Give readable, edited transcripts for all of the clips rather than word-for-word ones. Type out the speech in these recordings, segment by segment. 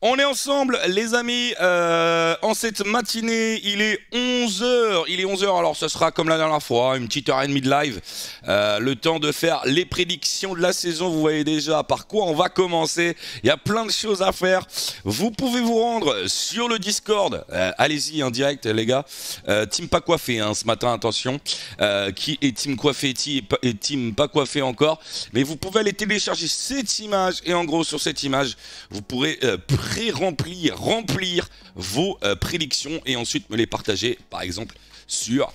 On est ensemble, les amis, en cette matinée, il est 11 h. Il est 11 h, alors ce sera comme la dernière fois, une petite heure et demie de live. Le temps de faire les prédictions de la saison. Vous voyez déjà par quoi on va commencer. Il y a plein de choses à faire. Vous pouvez vous rendre sur le Discord. Allez-y, en direct, les gars. Team pas coiffé, hein, ce matin, attention. Qui est Team coiffé et Team pas coiffé encore. Mais vous pouvez aller télécharger cette image. Et en gros, sur cette image, vous pourrez remplir vos prédictions et ensuite me les partager, par exemple, sur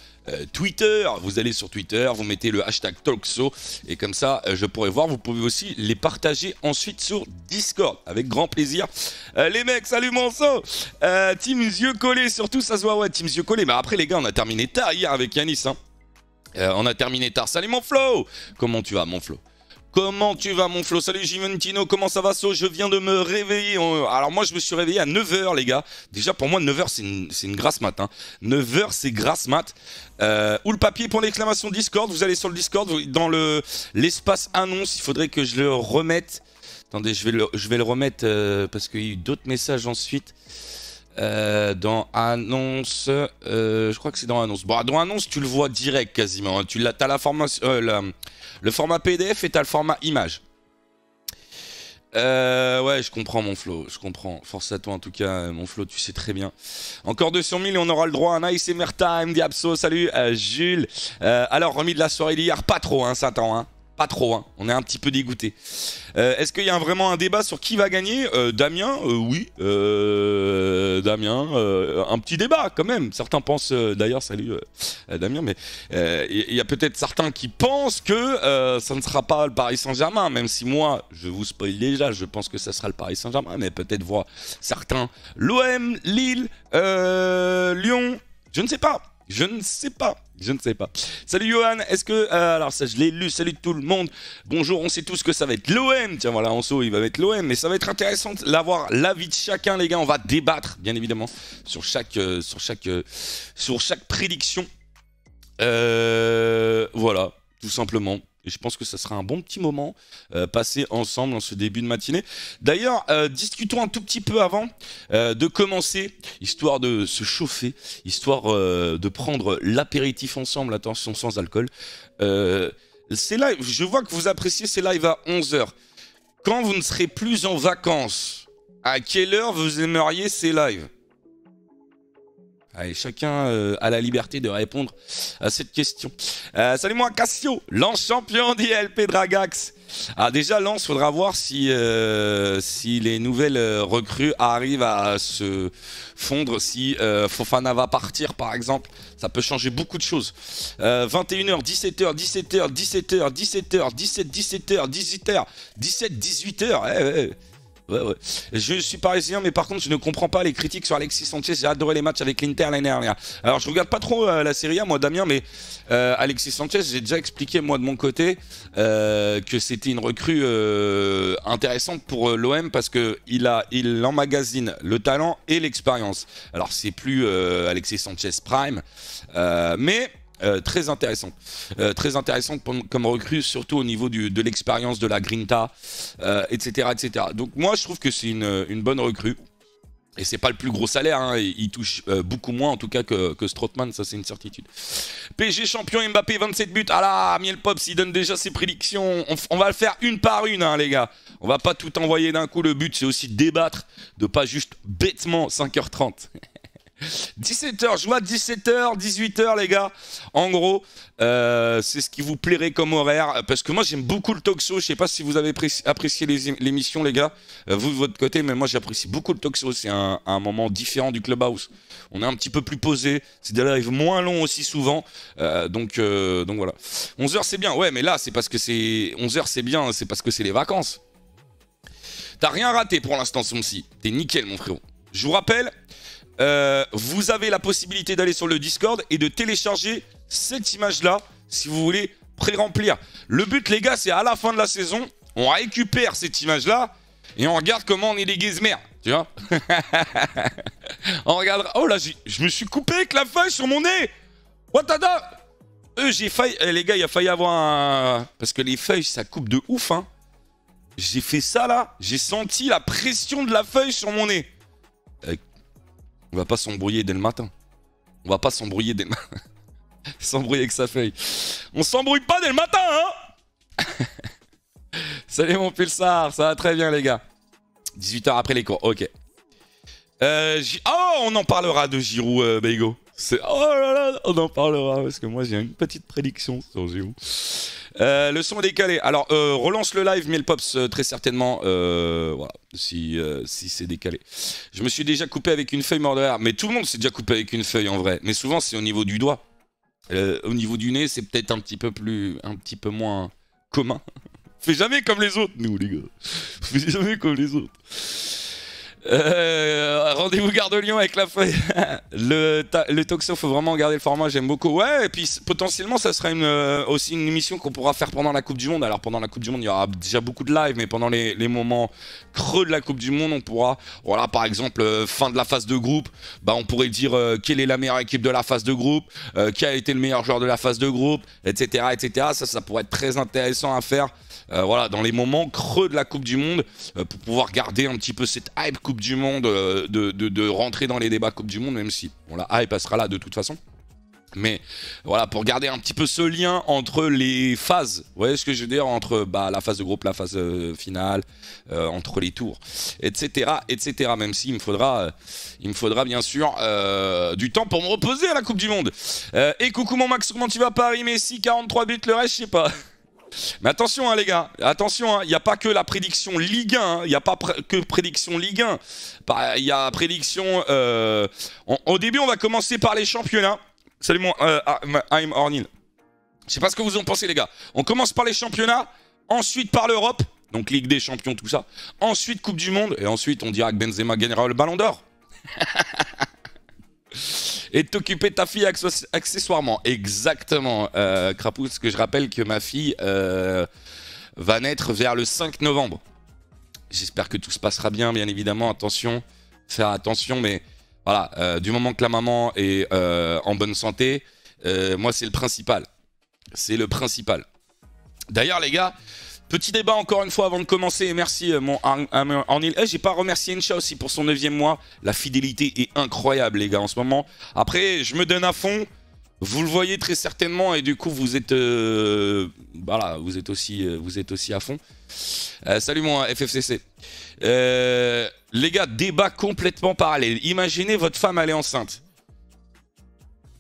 Twitter. Vous allez sur Twitter, vous mettez le hashtag Talkso et comme ça, je pourrai voir. Vous pouvez aussi les partager ensuite sur Discord, avec grand plaisir. Les mecs, salut Monceau. Team yeux collés, surtout ça se voit, ouais, team yeux collés. Mais après les gars, on a terminé tard hier avec Yanis, hein. On a terminé tard. Salut mon Flo. Comment tu vas mon Flo? Comment tu vas mon Flo? Salut Jiventino, comment ça va So? Je viens de me réveiller. Alors moi je me suis réveillé à 9 h les gars. Déjà pour moi 9 h c'est une grasse mat, hein. 9 h c'est grasse mat. Où le papier pour l'exclamation Discord? Vous allez sur le Discord, dans l'espace annonce. Il faudrait que je le remette. Attendez, je vais le remettre parce qu'il y a eu d'autres messages ensuite. Dans annonce, je crois que c'est dans annonce. Bon, dans annonce, tu le vois direct quasiment, hein. T'as la formation, le format PDF et t'as le format image. Ouais, je comprends mon Flo, je comprends. Force à toi en tout cas, mon Flo, tu sais très bien. Encore 200 000 et on aura le droit à un ASMR time. Diabso, salut, Jules. Alors, remis de la soirée d'hier, pas trop, hein, Satan, hein. Pas trop, hein. On est un petit peu dégoûté. Est-ce qu'il y a vraiment un débat sur qui va gagner? Damien, oui. Damien, un petit débat quand même. Certains pensent, d'ailleurs, salut Damien, mais il y a peut-être certains qui pensent que ça ne sera pas le Paris Saint-Germain, même si moi, je vous spoil déjà, je pense que ça sera le Paris Saint-Germain, mais peut-être voir certains l'OM, Lille, Lyon, je ne sais pas. Je ne sais pas. Salut Johan, est-ce que... alors ça je l'ai lu, salut tout le monde. Bonjour, on sait tous que ça va être l'OM. Tiens voilà, Anso il va mettre l'OM. Mais ça va être intéressant d'avoir l'avis de chacun les gars. On va débattre bien évidemment sur chaque prédiction. Voilà, tout simplement. Et je pense que ça sera un bon petit moment passé ensemble en ce début de matinée. D'ailleurs, discutons un tout petit peu avant de commencer, histoire de se chauffer, histoire de prendre l'apéritif ensemble, attention sans alcool. Ces lives, je vois que vous appréciez ces lives à 11 h. Quand vous ne serez plus en vacances, à quelle heure vous aimeriez ces lives? Allez, chacun a la liberté de répondre à cette question. Salut moi Cassio, Lens champion d'ILP Dragax. Ah déjà Lens, faudra voir si les nouvelles recrues arrivent à se fondre, si Fofana va partir par exemple. Ça peut changer beaucoup de choses. 21 h, 17 h, 17 h, 17 h, 17 h, 17, 17 h, 18 h, 17, 18 h. Ouais. Je suis parisien, mais par contre, je ne comprends pas les critiques sur Alexis Sanchez. J'ai adoré les matchs avec l'Inter l'année dernière. Alors, je regarde pas trop la Serie A, moi, Damien, mais Alexis Sanchez, j'ai déjà expliqué, moi, de mon côté, que c'était une recrue intéressante pour l'OM parce qu'il emmagasine le talent et l'expérience. Alors, c'est plus Alexis Sanchez Prime, mais... très intéressant comme recrue, surtout au niveau de l'expérience, de la grinta, etc. Donc moi je trouve que c'est une bonne recrue. Et c'est pas le plus gros salaire, hein. Il touche beaucoup moins en tout cas que Strootman, ça c'est une certitude. PSG champion, Mbappé 27 buts. Ah là, Miel Pops, il donne déjà ses prédictions. On va le faire une par une, hein, les gars. On va pas tout envoyer d'un coup. Le but c'est aussi de débattre, de pas juste bêtement 5 h 30. 17 h, je vois 17 h, 18 h les gars. En gros, c'est ce qui vous plairait comme horaire. Parce que moi j'aime beaucoup le talk show. Je sais pas si vous avez apprécié l'émission les gars. Vous de votre côté, mais moi j'apprécie beaucoup le talk show. C'est un moment différent du Clubhouse. On est un petit peu plus posé. C'est des lives moins longs aussi souvent. Donc voilà. 11 h c'est bien. Ouais mais là c'est parce que c'est... 11 h c'est bien. C'est parce que c'est les vacances. T'as rien raté pour l'instant Somsi. T'es nickel mon frérot. Je vous rappelle... vous avez la possibilité d'aller sur le Discord et de télécharger cette image-là si vous voulez pré-remplir. Le but, les gars, c'est à la fin de la saison, on récupère cette image-là et on regarde comment on est des gizmers. Tu vois? On regarde. Oh là, je me suis coupé avec la feuille sur mon nez. Watada! J'ai failli. Les gars, il a failli avoir un. Parce que les feuilles, ça coupe de ouf, hein. J'ai fait ça là, j'ai senti la pression de la feuille sur mon nez. On va pas s'embrouiller dès le matin. On va pas s'embrouiller dès le matin. S'embrouiller avec sa feuille. On s'embrouille pas dès le matin, hein. Salut mon pulsar, ça va très bien les gars. 18h après les cours, ok. Oh, on en parlera de Giroud, Beigo. Oh là là, on en parlera parce que moi j'ai une petite prédiction sur Giroud. Le son est décalé. Alors, relance le live, mais le pops très certainement. Voilà, si c'est décalé. Je me suis déjà coupé avec une feuille mort de rire. Mais tout le monde s'est déjà coupé avec une feuille en vrai. Mais souvent, c'est au niveau du doigt. Au niveau du nez, c'est peut-être un petit peu moins commun. On fait jamais comme les autres, nous, les gars. On fait jamais comme les autres. Rendez-vous Gare de Lyon avec la feuille. le Toxo, faut vraiment garder le format, j'aime beaucoup. Ouais, et puis potentiellement, ça sera aussi une émission qu'on pourra faire pendant la Coupe du Monde. Alors pendant la Coupe du Monde, il y aura déjà beaucoup de live, mais pendant les moments creux de la Coupe du Monde, on pourra, voilà, par exemple, fin de la phase de groupe, bah on pourrait dire quelle est la meilleure équipe de la phase de groupe, qui a été le meilleur joueur de la phase de groupe, etc., etc. Ça pourrait être très intéressant à faire. Voilà, dans les moments creux de la Coupe du Monde, pour pouvoir garder un petit peu cette hype Coupe du Monde, de rentrer dans les débats Coupe du Monde, même si bon, la hype passera là de toute façon. Mais voilà, pour garder un petit peu ce lien entre les phases, vous voyez ce que je veux dire, entre la phase de groupe, la phase finale, entre les tours, etc., etc. Même s'il me faudra bien sûr du temps pour me reposer à la Coupe du Monde. Et coucou mon Max, comment tu vas Paris, Messi, 43 buts, le reste je sais pas. Mais attention hein, les gars, attention, il n'y a pas que la prédiction Ligue 1, il n'y a pas que prédiction Ligue 1, il y a prédiction... Au début on va commencer par les championnats. Salut mon I'm Ornil. Je sais pas ce que vous en pensez les gars. On commence par les championnats, ensuite par l'Europe, donc Ligue des Champions, tout ça. Ensuite Coupe du Monde, et ensuite on dira que Benzema gagnera le Ballon d'Or. Et de t'occuper de ta fille accessoirement. Exactement, Crapouce, que je rappelle que ma fille va naître vers le 5 novembre. J'espère que tout se passera bien, bien évidemment. Attention, faire attention, mais voilà, du moment que la maman est en bonne santé, moi c'est le principal. C'est le principal. D'ailleurs les gars, petit débat encore une fois avant de commencer, et merci mon Arnil. J'ai pas remercié Incha aussi pour son 9e mois. La fidélité est incroyable les gars en ce moment. Après, je me donne à fond. Vous le voyez très certainement et du coup vous êtes voilà, vous êtes aussi à fond. Salut mon FFCC. Les gars, débat complètement parallèle. Imaginez votre femme elle est enceinte.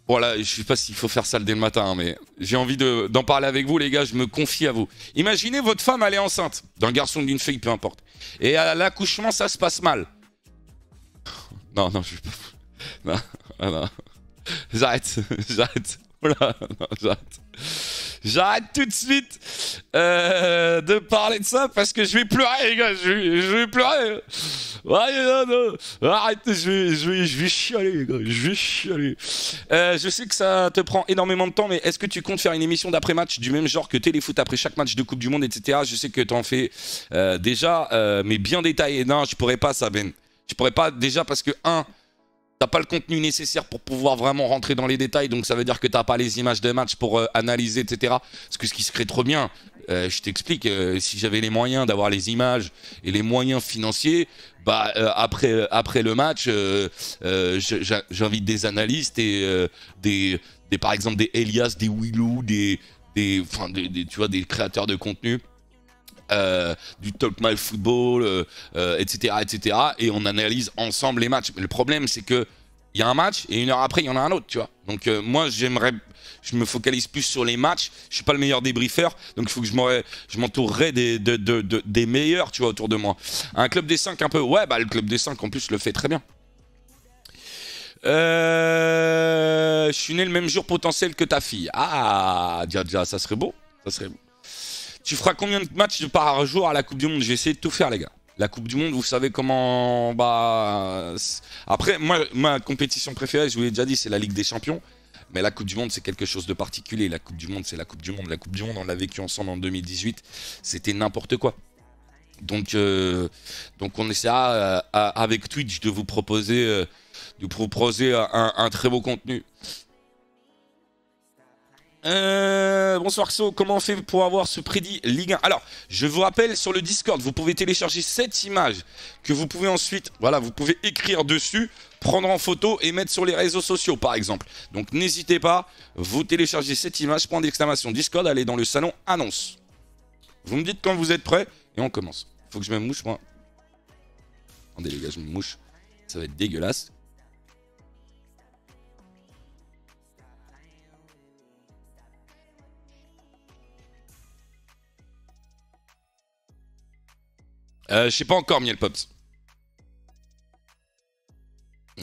Voilà, je sais pas s'il faut faire ça dès le matin, hein, mais j'ai envie d'en parler avec vous, les gars, je me confie à vous. Imaginez votre femme, elle est enceinte, d'un garçon ou d'une fille, peu importe. Et à l'accouchement, ça se passe mal. Non, non, je vais pas... Non, non. J'arrête, j'arrête. Voilà, non, j'arrête. J'arrête tout de suite de parler de ça parce que je vais pleurer, les gars. Je vais pleurer. Ouais, non, non. Arrête, je vais chialer, les gars. Je vais chialer. Je sais que ça te prend énormément de temps, mais est-ce que tu comptes faire une émission d'après-match du même genre que Téléfoot après chaque match de Coupe du Monde, etc. Je sais que tu en fais déjà, mais bien détaillé. Non, je pourrais pas ça, Ben. Je pourrais pas déjà parce que, t'as pas le contenu nécessaire pour pouvoir vraiment rentrer dans les détails, donc ça veut dire que t'as pas les images de match pour analyser, etc. Parce que ce qui serait trop bien, je t'explique, si j'avais les moyens d'avoir les images et les moyens financiers, bah après le match, j'invite des analystes et par exemple des Elias, des Willou, tu vois, des créateurs de contenu. Du Talk My Football, etc., etc. Et on analyse ensemble les matchs. Mais le problème, c'est que il y a un match et 1 heure après, il y en a un autre, tu vois. Donc moi, je me focalise plus sur les matchs. Je suis pas le meilleur débriefeur, donc il faut que je m'entourerai des meilleurs, tu vois, autour de moi. Un club des 5 un peu. Ouais, bah le club des 5 en plus le fait très bien. Je suis né le même jour potentiel que ta fille. Ah, déjà, ça serait beau. Ça serait beau. Tu feras combien de matchs par jour à la Coupe du Monde? Je vais essayer de tout faire, les gars. La Coupe du Monde, vous savez comment... Après, moi, ma compétition préférée, je vous l'ai déjà dit, c'est la Ligue des Champions. Mais la Coupe du Monde, c'est quelque chose de particulier. La Coupe du Monde, c'est la Coupe du Monde. La Coupe du Monde, on l'a vécu ensemble en 2018. C'était n'importe quoi. Donc on essaiera avec Twitch de vous proposer, un très beau contenu. Bonsoir XO, comment on fait pour avoir ce prédit Ligue 1? Alors, je vous rappelle, sur le Discord, vous pouvez télécharger cette image que vous pouvez ensuite, voilà, vous pouvez écrire dessus, prendre en photo et mettre sur les réseaux sociaux, par exemple. Donc, n'hésitez pas, vous téléchargez cette image, point d'exclamation Discord, allez dans le salon annonce. Vous me dites quand vous êtes prêts et on commence. Faut que je me mouche, moi. Attendez, les gars, je me mouche. Ça va être dégueulasse. Je sais pas encore, Miel Pops.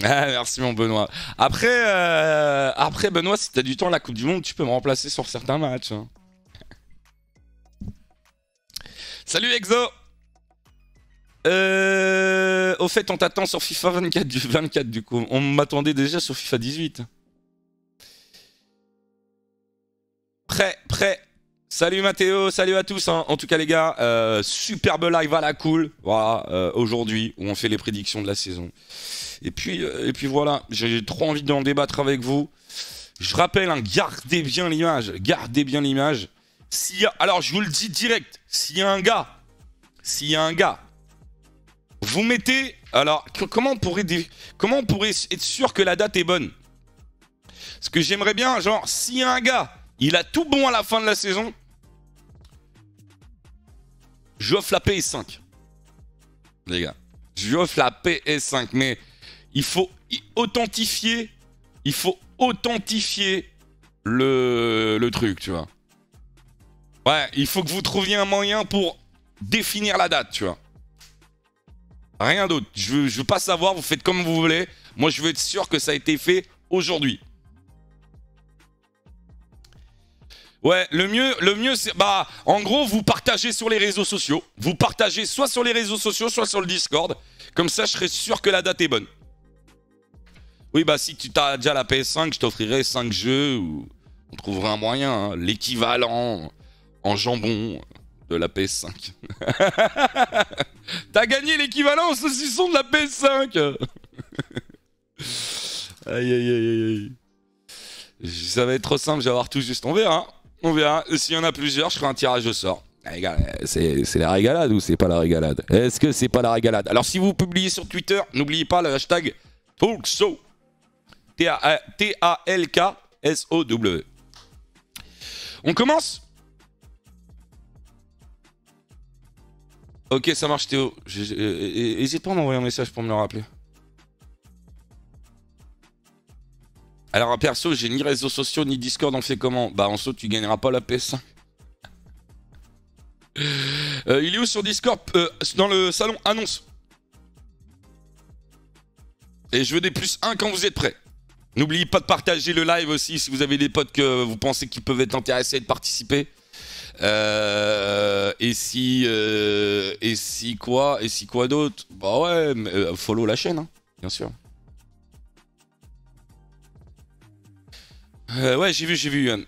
Ah, merci mon Benoît. Après Benoît, si t'as du temps à la Coupe du Monde, tu peux me remplacer sur certains matchs. Hein. Salut Exo. Au fait, on t'attend sur FIFA 24 du coup. On m'attendait déjà sur FIFA 18. Prêt. Salut Mathéo, salut à tous. Hein. En tout cas les gars, superbe live à la cool. Voilà, aujourd'hui où on fait les prédictions de la saison. Et puis voilà, j'ai trop envie d'en débattre avec vous. Je rappelle, hein, gardez bien l'image. Alors je vous le dis direct, s'il y a un gars, vous mettez. Alors comment on pourrait être sûr que la date est bonne? Parce que j'aimerais bien, genre, s'il y a un gars, il a tout bon à la fin de la saison, j'offre la PS5. Les gars, j'offre la PS5, mais il faut authentifier le truc, tu vois. Ouais, il faut que vous trouviez un moyen pour définir la date, tu vois. Rien d'autre. Je veux pas savoir, vous faites comme vous voulez. Moi, je veux être sûr que ça a été fait aujourd'hui. Ouais, le mieux, c'est... Bah, en gros, vous partagez sur les réseaux sociaux. Vous partagez soit sur les réseaux sociaux, soit sur le Discord. Comme ça, je serai sûr que la date est bonne. Oui, bah, si tu as déjà la PS5, je t'offrirai 5 jeux ou... On trouvera un moyen, hein, l'équivalent en jambon de la PS5. T'as gagné l'équivalent au saucisson de la PS5. Aïe. Ça va être trop simple, je vais avoir tout juste. On verra. S'il y en a plusieurs, je ferai un tirage au sort. Les gars, c'est la régalade ou c'est pas la régalade? Est-ce que c'est pas la régalade? Alors, si vous publiez sur Twitter, n'oubliez pas le hashtag TalkShow. T-A-L-K-S-O-W. On commence? Ok, ça marche Théo. N'hésite pas à m'envoyer un message pour me le rappeler. Alors perso, j'ai ni réseaux sociaux ni Discord, on fait comment? Bah en saut, tu gagneras pas la PS5. Il est où sur Discord? Dans le salon annonce. Et je veux des +1 quand vous êtes prêts. N'oubliez pas de partager le live aussi si vous avez des potes que vous pensez qu'ils peuvent être intéressés de participer. Et si quoi d'autre? Bah ouais, follow la chaîne, hein, bien sûr. Ouais, j'ai vu Yann.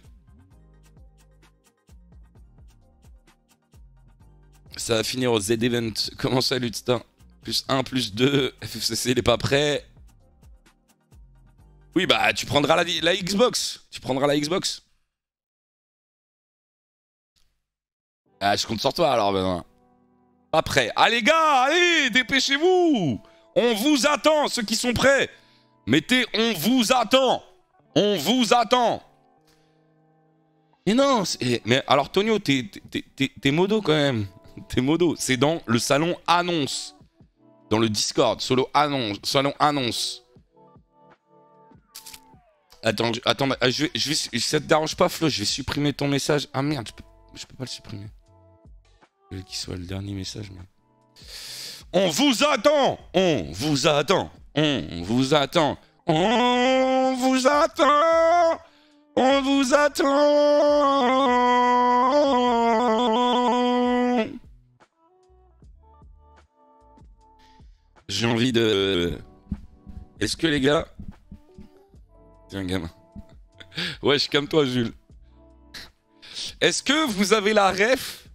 Ça va finir au Z-Event. Comment ça, Lutstar? +1, +2. FFCC, il est pas prêt. Oui, bah, tu prendras la Xbox. Ah, je compte sur toi, alors, Benoît. Pas prêt. Ah, les gars, allez, dépêchez-vous. On vous attend, ceux qui sont prêts. Mettez, on vous attend. Mais non, mais alors, Tonio, t'es modo, quand même. T'es modo. C'est dans le salon annonce. Dans le Discord, salon annonce. Attends, ça te dérange pas, Flo? Je vais supprimer ton message. Ah merde, je peux pas le supprimer. Je veux qu'il soit le dernier message. Mais... On vous attend. J'ai envie de... Est-ce que les gars... Tiens, gamin. Wesh, calme-toi, Jules. Est-ce que vous avez la ref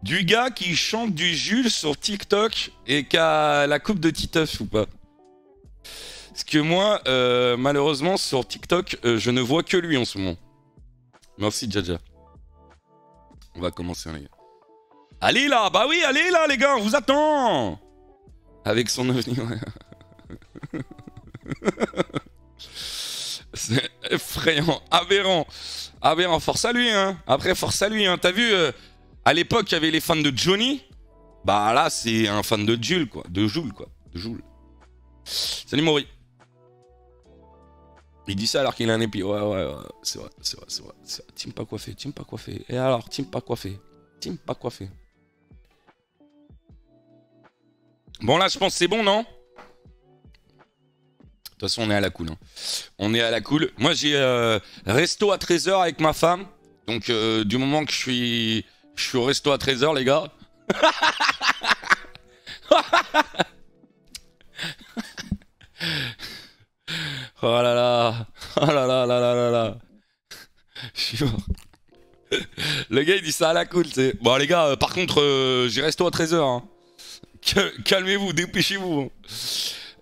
du gars qui chante du Jules sur TikTok et qui a la coupe de Titeuf ou pas? Parce que moi, malheureusement, sur TikTok, je ne vois que lui en ce moment. Merci, Jaja. On va commencer, hein, les gars. Allez là, bah oui, allez là, les gars, on vous attend. Avec son ovni, ouais. C'est effrayant, aberrant. Aberrant, force à lui, hein. Après, force à lui, hein. T'as vu, à l'époque, il y avait les fans de Johnny. Bah là, c'est un fan de Jules, quoi. De Joule, quoi. De Joule. Salut, Maury. Il dit ça alors qu'il a un épi. Ouais. C'est vrai. Team pas coiffé. Et alors, team pas coiffé. Bon, là, je pense que c'est bon, non? De toute façon, on est à la cool. Hein. On est à la cool. Moi, j'ai resto à 13h avec ma femme. Donc, du moment que je suis au resto à 13h, les gars. Oh là là. Je suis mort. Le gars, il dit ça à la cool, tu sais. Bon, les gars, par contre, j'ai resto à 13h. Hein. Calmez-vous, dépêchez-vous.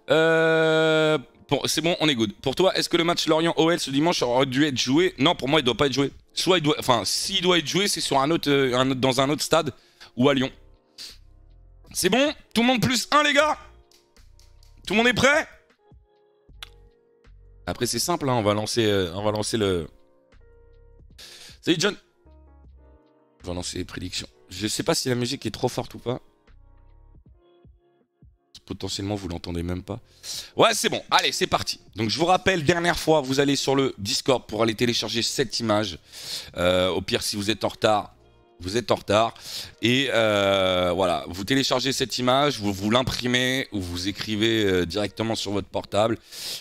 Bon, c'est bon, on est good. Pour toi, est-ce que le match Lorient-OL ce dimanche aurait dû être joué? Non, pour moi, il doit pas être joué. Soit il doit, enfin, s'il doit être joué, c'est sur dans un autre stade ou à Lyon. C'est bon? Tout le monde plus 1, les gars? Tout le monde est prêt? Après, c'est simple, hein, on va lancer le... Salut, John. On va lancer les prédictions. Je sais pas si la musique est trop forte ou pas. Potentiellement, vous l'entendez même pas. Ouais, c'est bon. Allez, c'est parti. Donc, je vous rappelle, dernière fois, vous allez sur le Discord pour aller télécharger cette image. Au pire, si vous êtes en retard, vous êtes en retard. Et voilà, vous téléchargez cette image, vous l'imprimez ou vous écrivez directement sur votre portable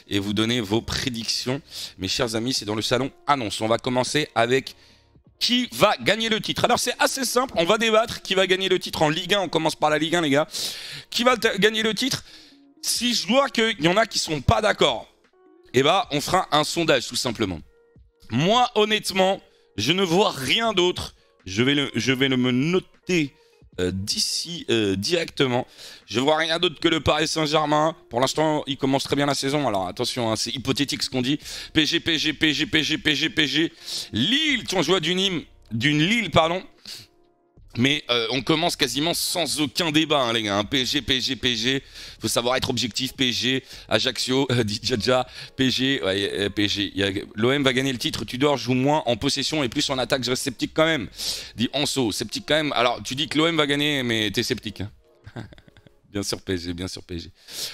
et vous donnez vos prédictions. Mes chers amis, c'est dans le salon annonce. On va commencer avec... Qui va gagner le titre? Alors c'est assez simple, on va débattre qui va gagner le titre en Ligue 1, on commence par la Ligue 1 les gars. Qui va gagner le titre? Si je vois qu'il y en a qui sont pas d'accord, eh ben on fera un sondage tout simplement. Moi honnêtement, je ne vois rien d'autre, je vais me noter d'ici directement. Je vois rien d'autre que le Paris Saint-Germain. Pour l'instant, il commence très bien la saison. Alors attention, hein, c'est hypothétique ce qu'on dit. PSG. Lille, on joue d'une Lille, pardon. Mais on commence quasiment sans aucun débat, hein, les gars. Hein. PSG. Faut savoir être objectif. PSG, Ajaccio, dit Jaja, PSG, ouais, PSG. L'OM va gagner le titre. Tudor joue moins en possession et plus en attaque. Je reste sceptique quand même. Dit Anso, sceptique quand même. Alors, tu dis que l'OM va gagner, mais t'es sceptique. Hein. Bien sûr PSG.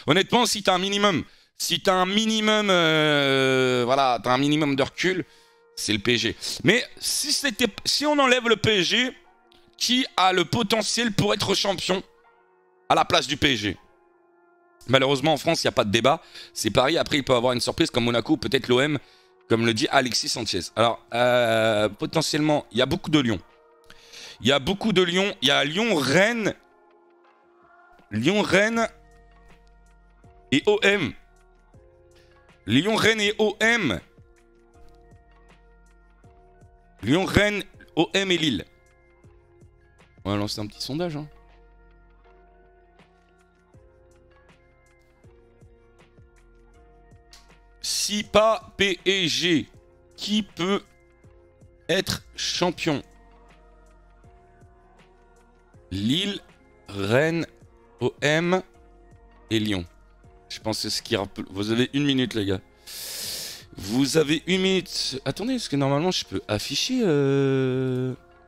Honnêtement, si t'as un minimum, voilà, t'as un minimum de recul, c'est le PSG. Mais si on enlève le PSG, qui a le potentiel pour être champion à la place du PSG? Malheureusement, en France, il n'y a pas de débat. C'est Paris. Après, il peut avoir une surprise comme Monaco, peut-être l'OM, comme le dit Alexis Sanchez. Alors, potentiellement, il y a beaucoup de Lyon. Il y a Lyon-Rennes. Lyon-Rennes et OM. Lyon-Rennes, OM et Lille. On va lancer un petit sondage. Hein. Si pas PSG, qui peut être champion? Lille, Rennes, OM et Lyon. Je pense que c'est ce qui rappelle. Vous avez 1 minute, les gars. Vous avez 1 minute. Attendez, parce que normalement, je peux afficher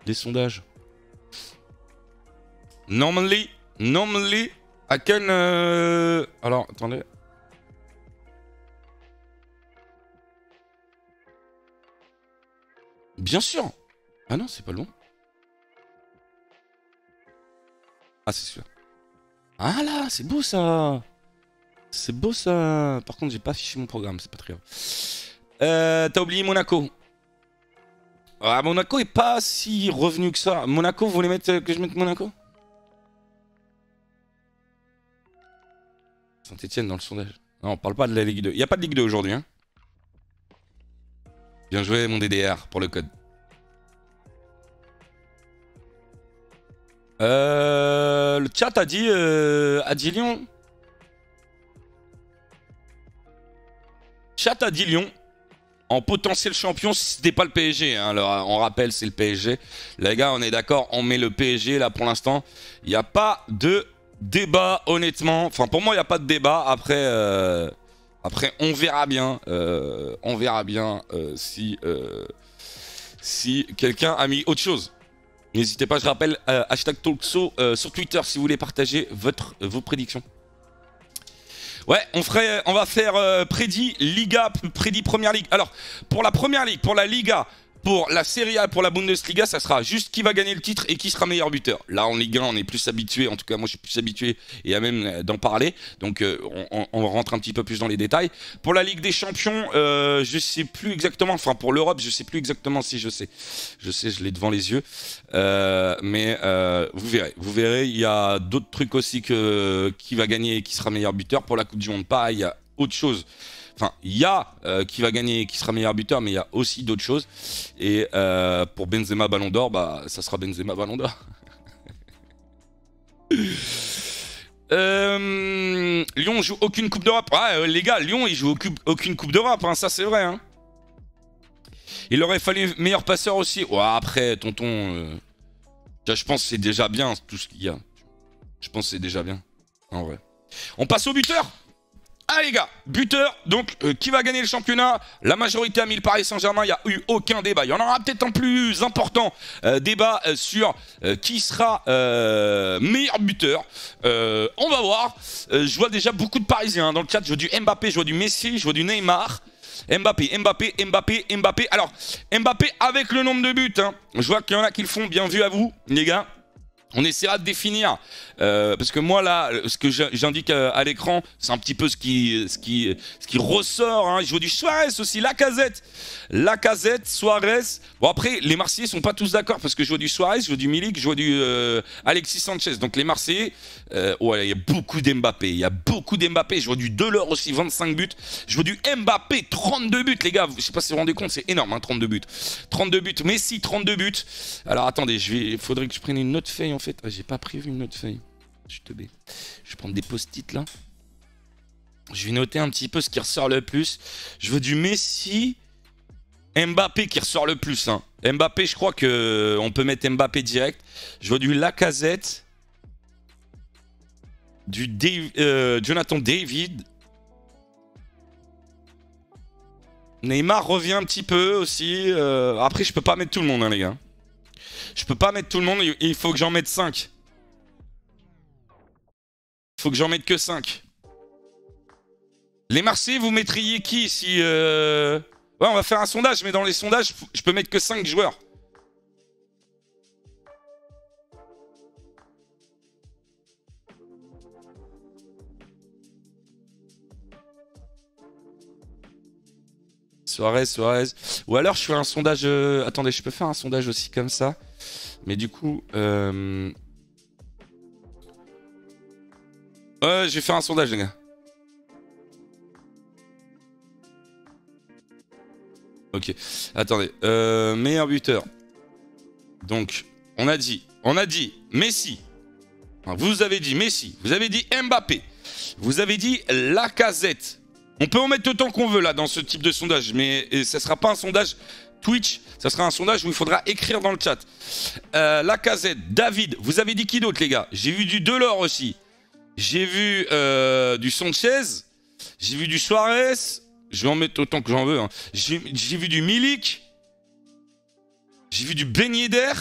des sondages. Normally, I can... Alors, attendez. Bien sûr. Ah non, c'est pas long. Ah, c'est sûr. Ah là, c'est beau ça. Par contre, j'ai pas affiché mon programme, c'est pas très grave. T'as oublié Monaco. Ah, Monaco est pas si revenu que ça. Monaco, vous voulez mettre que je mette Monaco? Saint-Etienne dans le sondage. Non, on parle pas de la Ligue 2. Il n'y a pas de Ligue 2 aujourd'hui. Hein. Bien joué, mon DDR, pour le code. Le chat a dit Lyon. Chat a dit Lyon. en potentiel champion si c'était pas le PSG. Hein. Alors, on rappelle, c'est le PSG. Les gars, on est d'accord, on met le PSG là pour l'instant. Il n'y a pas de débat, honnêtement. Enfin, pour moi, il n'y a pas de débat. Après, on verra bien. On verra bien si quelqu'un a mis autre chose. N'hésitez pas, je rappelle, hashtag Talkso sur Twitter si vous voulez partager vos prédictions. Ouais, on va faire prédit Liga, prédit Première Ligue. Alors, pour la Première Ligue, pour la Liga, pour la Serie A, pour la Bundesliga, ça sera juste qui va gagner le titre et qui sera meilleur buteur. Là, en Ligue 1, on est plus habitué, en tout cas moi je suis plus habitué et à même d'en parler. Donc on rentre un petit peu plus dans les détails. Pour la Ligue des Champions, je sais plus exactement, enfin pour l'Europe, je sais plus exactement si je sais. Je sais, je l'ai devant les yeux. Mais vous verrez, il y a d'autres trucs aussi qui va gagner et qui sera meilleur buteur. Pour la Coupe du Monde, pareil, il y a autre chose. Enfin, il y a qui va gagner et qui sera meilleur buteur, mais il y a aussi d'autres choses. Et pour Benzema Ballon d'Or, bah, ça sera Benzema Ballon d'Or. Lyon joue aucune Coupe d'Europe. Ouais, les gars, Lyon, il joue aucune Coupe d'Europe, hein, ça c'est vrai. Hein. Il aurait fallu meilleur passeur aussi. Ouais, après, tonton, je pense que c'est déjà bien tout ce qu'il y a. Je pense que c'est déjà bien, en vrai. On passe au buteur. Ah les gars, buteur, donc qui va gagner le championnat? La majorité a mis le Paris Saint-Germain, il n'y a eu aucun débat. Il y en aura peut-être un plus important débat sur qui sera meilleur buteur. On va voir. Je vois déjà beaucoup de Parisiens dans le chat. Je vois du Mbappé, je vois du Messi, je vois du Neymar. Mbappé. Alors, Mbappé avec le nombre de buts. Hein. Je vois qu'il y en a qui le font, bien vu à vous, les gars. On essaiera de définir, parce que moi là, ce que j'indique à l'écran, c'est un petit peu ce qui ressort. Hein. Je vois du Suarez aussi, Lacazette, Suarez. Bon après, les Marseillais sont pas tous d'accord parce que je vois du Suarez, je vois du Milik, je vois du Alexis Sanchez. Donc les Marseillais, ouais, il y a beaucoup d'Mbappé, Je vois du Delors aussi, 25 buts. Je vois du Mbappé, 32 buts, les gars. Je sais pas si vous vous rendez compte, c'est énorme, hein, 32 buts. 32 buts, Messi, 32 buts. Alors attendez, il faudrait que je prenne une autre feuille en fait. J'ai pas prévu une autre feuille. Je vais prendre des post-it là. Je vais noter un petit peu ce qui ressort le plus. Je veux du Messi, Mbappé qui ressort le plus. Hein. Mbappé, je crois que on peut mettre Mbappé direct. Je veux du Lacazette, du Jonathan David. Neymar revient un petit peu aussi. Après, je peux pas mettre tout le monde, hein, les gars. Je peux pas mettre tout le monde, il faut que j'en mette 5. Il faut que j'en mette que 5. Les Marseillais, vous mettriez qui si... Ouais, on va faire un sondage, mais dans les sondages, je peux mettre que 5 joueurs. Suarez. Ou alors je fais un sondage... Attendez, je peux faire un sondage aussi comme ça. Mais du coup... Ouais, je vais faire un sondage, les gars. Ok. Attendez. Meilleur buteur. Donc, on a dit Messi. Vous avez dit Messi. Vous avez dit Mbappé. Vous avez dit Lacazette. On peut en mettre autant qu'on veut là dans ce type de sondage, mais ça sera pas un sondage Twitch, ça sera un sondage où il faudra écrire dans le chat. Lacazette, David, vous avez dit qui d'autre les gars? J'ai vu du Delors aussi. J'ai vu du Sanchez. J'ai vu du Suarez. Je vais en mettre autant que j'en veux. Hein. J'ai vu du Milik. J'ai vu du Ben Yedder.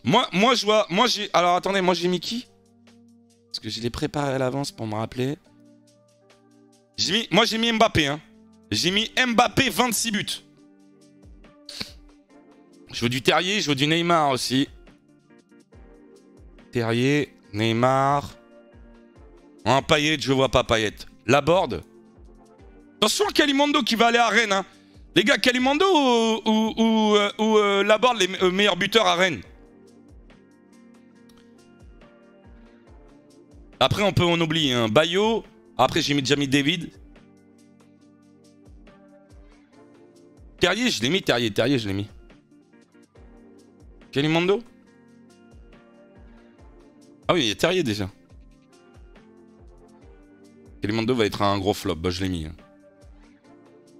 Moi je vois... Moi j'ai... Alors attendez, moi j'ai mis qui? Parce que je l'ai préparé à l'avance pour me rappeler. Moi j'ai mis Mbappé. Hein. J'ai mis Mbappé 26 buts. Je veux du Terrier, je veux du Neymar aussi. Terrier, Neymar. Un Payet, je vois pas Payet. Laborde. Attention à Kalimundo qui va aller à Rennes. Hein. Les gars, Kalimundo ou Laborde, les meilleurs buteurs à Rennes. Après, on peut en oublier. Hein. Bayo. Après, j'ai déjà mis David. Terrier, je l'ai mis. Terrier, je l'ai mis. Kalimundo. Ah oui, il y a Terrier déjà. Kalimundo va être un gros flop. Bah, je l'ai mis.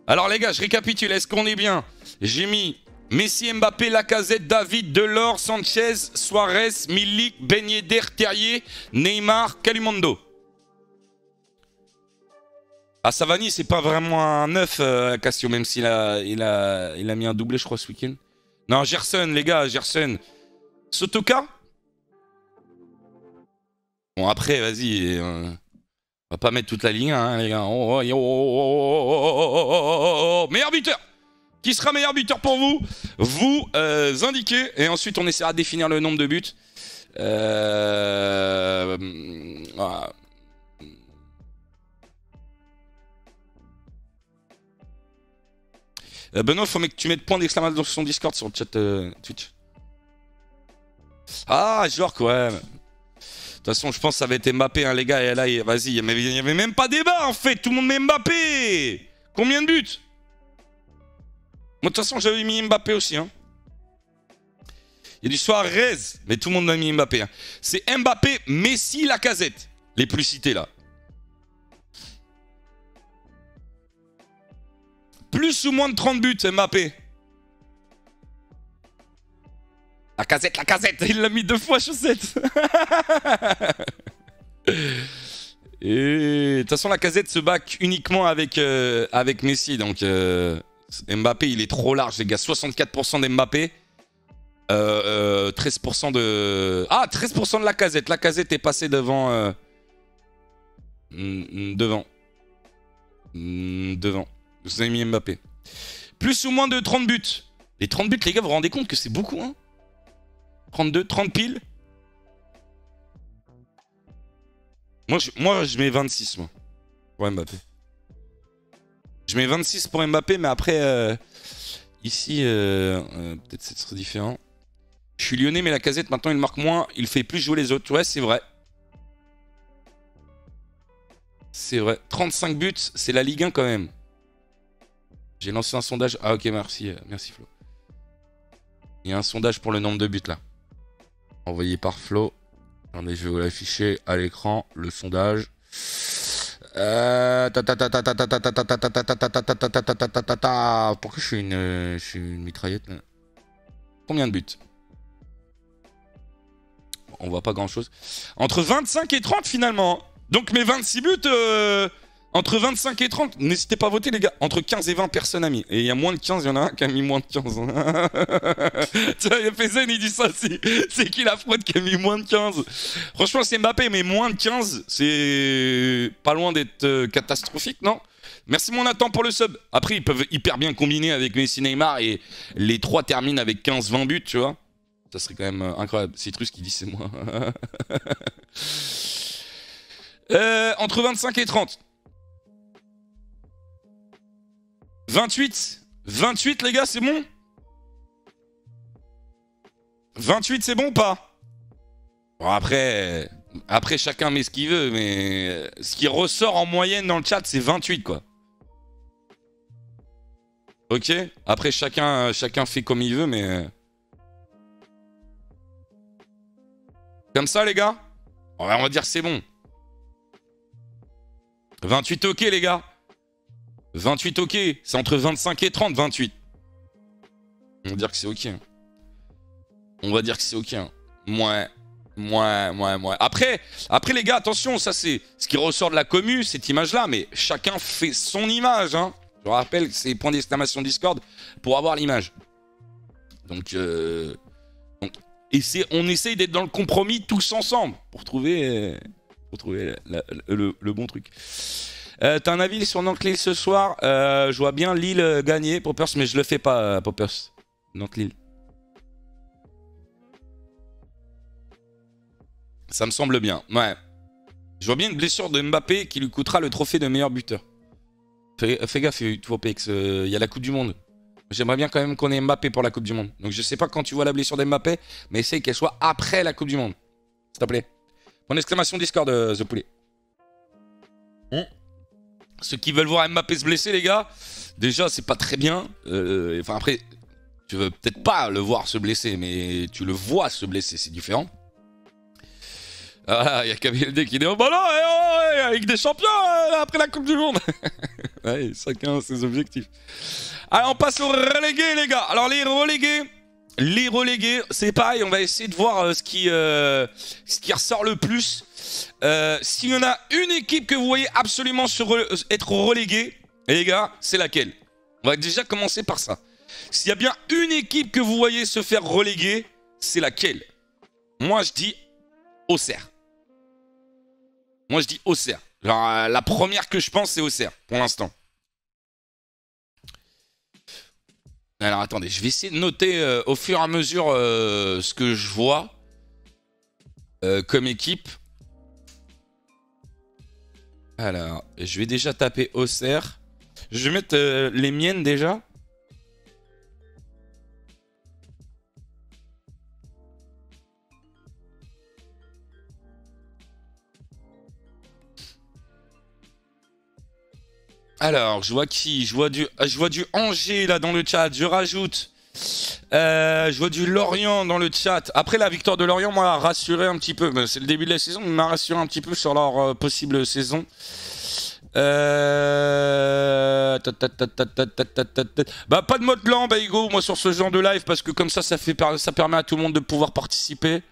Alors, les gars, je récapitule. Est-ce qu'on est bien? J'ai mis Messi, Mbappé, Lacazette, David, Delors, Sanchez, Suarez, Milik, Ben Yedder, Terrier, Neymar, Kalimundo. Ah, Savani, c'est pas vraiment un neuf, Cassio, même s'il il a mis un doublé, je crois, ce week-end. Non, Gerson, les gars, Gerson. Sotoka? Bon, après, vas-y. On va pas mettre toute la ligne, hein, les gars. Meilleur buteur! Qui sera meilleur buteur pour vous? Vous indiquez. Et ensuite, on essaiera de définir le nombre de buts. Voilà. Benoît, faut que tu mettes point d'exclamation dans son Discord sur le chat Twitch. Ah, genre quoi. De toute façon, je pense que ça va être Mbappé, hein, les gars. Et là, vas-y, il n'y avait même pas débat en fait. Tout le monde met Mbappé. Combien de buts? Moi, de toute façon, j'avais mis Mbappé aussi. Hein. Il y a du Suarez, mais tout le monde a mis Mbappé. Hein. C'est Mbappé, Messi, Lacazette. Les plus cités là. Plus ou moins de 30 buts, Mbappé. Lacazette, il l'a mis 2 fois, chaussette. Et de toute façon, Lacazette se bat uniquement avec Messi. Donc, Mbappé, il est trop large, les gars. 64% d'Mbappé. 13% de... Ah, 13% de Lacazette. Lacazette est passé devant... Devant. Vous avez mis Mbappé. Plus ou moins de 30 buts. Les 30 buts, les gars, vous vous rendez compte que c'est beaucoup, hein? 32, 30 piles. Moi, je mets 26, moi. Pour Mbappé. Je mets 26 pour Mbappé, mais après, ici, peut-être ce serait différent. Je suis lyonnais, mais Lacazette, maintenant, il marque moins. Il fait plus jouer les autres. Ouais, c'est vrai. C'est vrai. 35 buts, c'est la Ligue 1 quand même. J'ai lancé un sondage. Ah ok, merci Flo. Il y a un sondage pour le nombre de buts là. Envoyé par Flo. Attendez, je vais vous l'afficher à l'écran, le sondage. Pourquoi je suis une mitraillette là? Combien de buts? On voit pas grand chose. Entre 25 et 30 finalement. Donc mes 26 buts... Entre 25 et 30, n'hésitez pas à voter les gars. Entre 15 et 20 personnes a mis. Et il y a moins de 15, il y en a un qui a mis moins de 15. Tiens, Fezen il dit ça aussi. C'est qui la fraude qui a mis moins de 15? Franchement c'est Mbappé, mais moins de 15, c'est pas loin d'être catastrophique, non? Merci mon Nathan pour le sub. Après ils peuvent hyper bien combiner avec Messi, Neymar et les 3 terminent avec 15-20 buts, tu vois. Ça serait quand même incroyable. Citrus qui dit c'est moi. Entre 25 et 30. 28 les gars, c'est bon? 28 c'est bon ou pas? Bon après chacun met ce qu'il veut, mais ce qui ressort en moyenne dans le chat c'est 28 quoi. Ok? Après chacun fait comme il veut, mais... Comme ça les gars? On va dire que c'est bon. 28 ok les gars. 28 ok, c'est entre 25 et 30, 28. On va dire que c'est ok. On va dire que c'est ok. Moi. Après les gars, attention, ça c'est ce qui ressort de la commu, cette image-là, mais chacun fait son image. Hein. Je vous rappelle que c'est point d'exclamation Discord pour avoir l'image. Donc, on essaye d'être dans le compromis tous ensemble pour trouver le bon truc. T'as un avis sur Nantes-Lille ce soir? Je vois bien Lille gagner, Poppers, mais je le fais pas, Poppers. Nantes-Lille. Ça me semble bien, ouais. Je vois bien une blessure de Mbappé qui lui coûtera le trophée de meilleur buteur. Fais gaffe, Tuopex, il y a la Coupe du Monde. J'aimerais bien quand même qu'on ait Mbappé pour la Coupe du Monde. Donc je sais pas quand tu vois la blessure d'Mbappé, mais essaye qu'elle soit après la Coupe du Monde. S'il te plaît. Point d'exclamation Discord, The Poulet. Ceux qui veulent voir Mbappé se blesser, les gars, déjà, c'est pas très bien. Enfin, après, tu veux peut-être pas le voir se blesser, mais tu le vois se blesser, c'est différent. Voilà, il y a KBLD qui dit oh, bah non, avec des champions après la Coupe du Monde. Ouais, chacun ses objectifs. Allez, on passe aux relégués, les gars. Alors, les relégués, c'est pareil, on va essayer de voir ce qui ressort le plus. S'il y en a une équipe que vous voyez absolument être reléguée, les gars, c'est laquelle? On va déjà commencer par ça. S'il y a bien une équipe que vous voyez se faire reléguer, c'est laquelle? Moi, je dis Auxerre. Moi, je dis Auxerre. Genre, la première que je pense, c'est Auxerre, pour l'instant. Alors, attendez, je vais essayer de noter au fur et à mesure ce que je vois comme équipe. Alors, je vais déjà taper Auxerre. Je vais mettre les miennes déjà. Alors, je vois qui? Je vois du Angers là dans le chat. Je rajoute. Je vois du Lorient dans le chat. Après la victoire de Lorient, m'a rassuré un petit peu. C'est le début de la saison, mais m'a rassuré un petit peu sur leur possible saison. Bah pas de mode lent, Baigo, moi sur ce genre de live parce que comme ça, ça permet à tout le monde de pouvoir participer.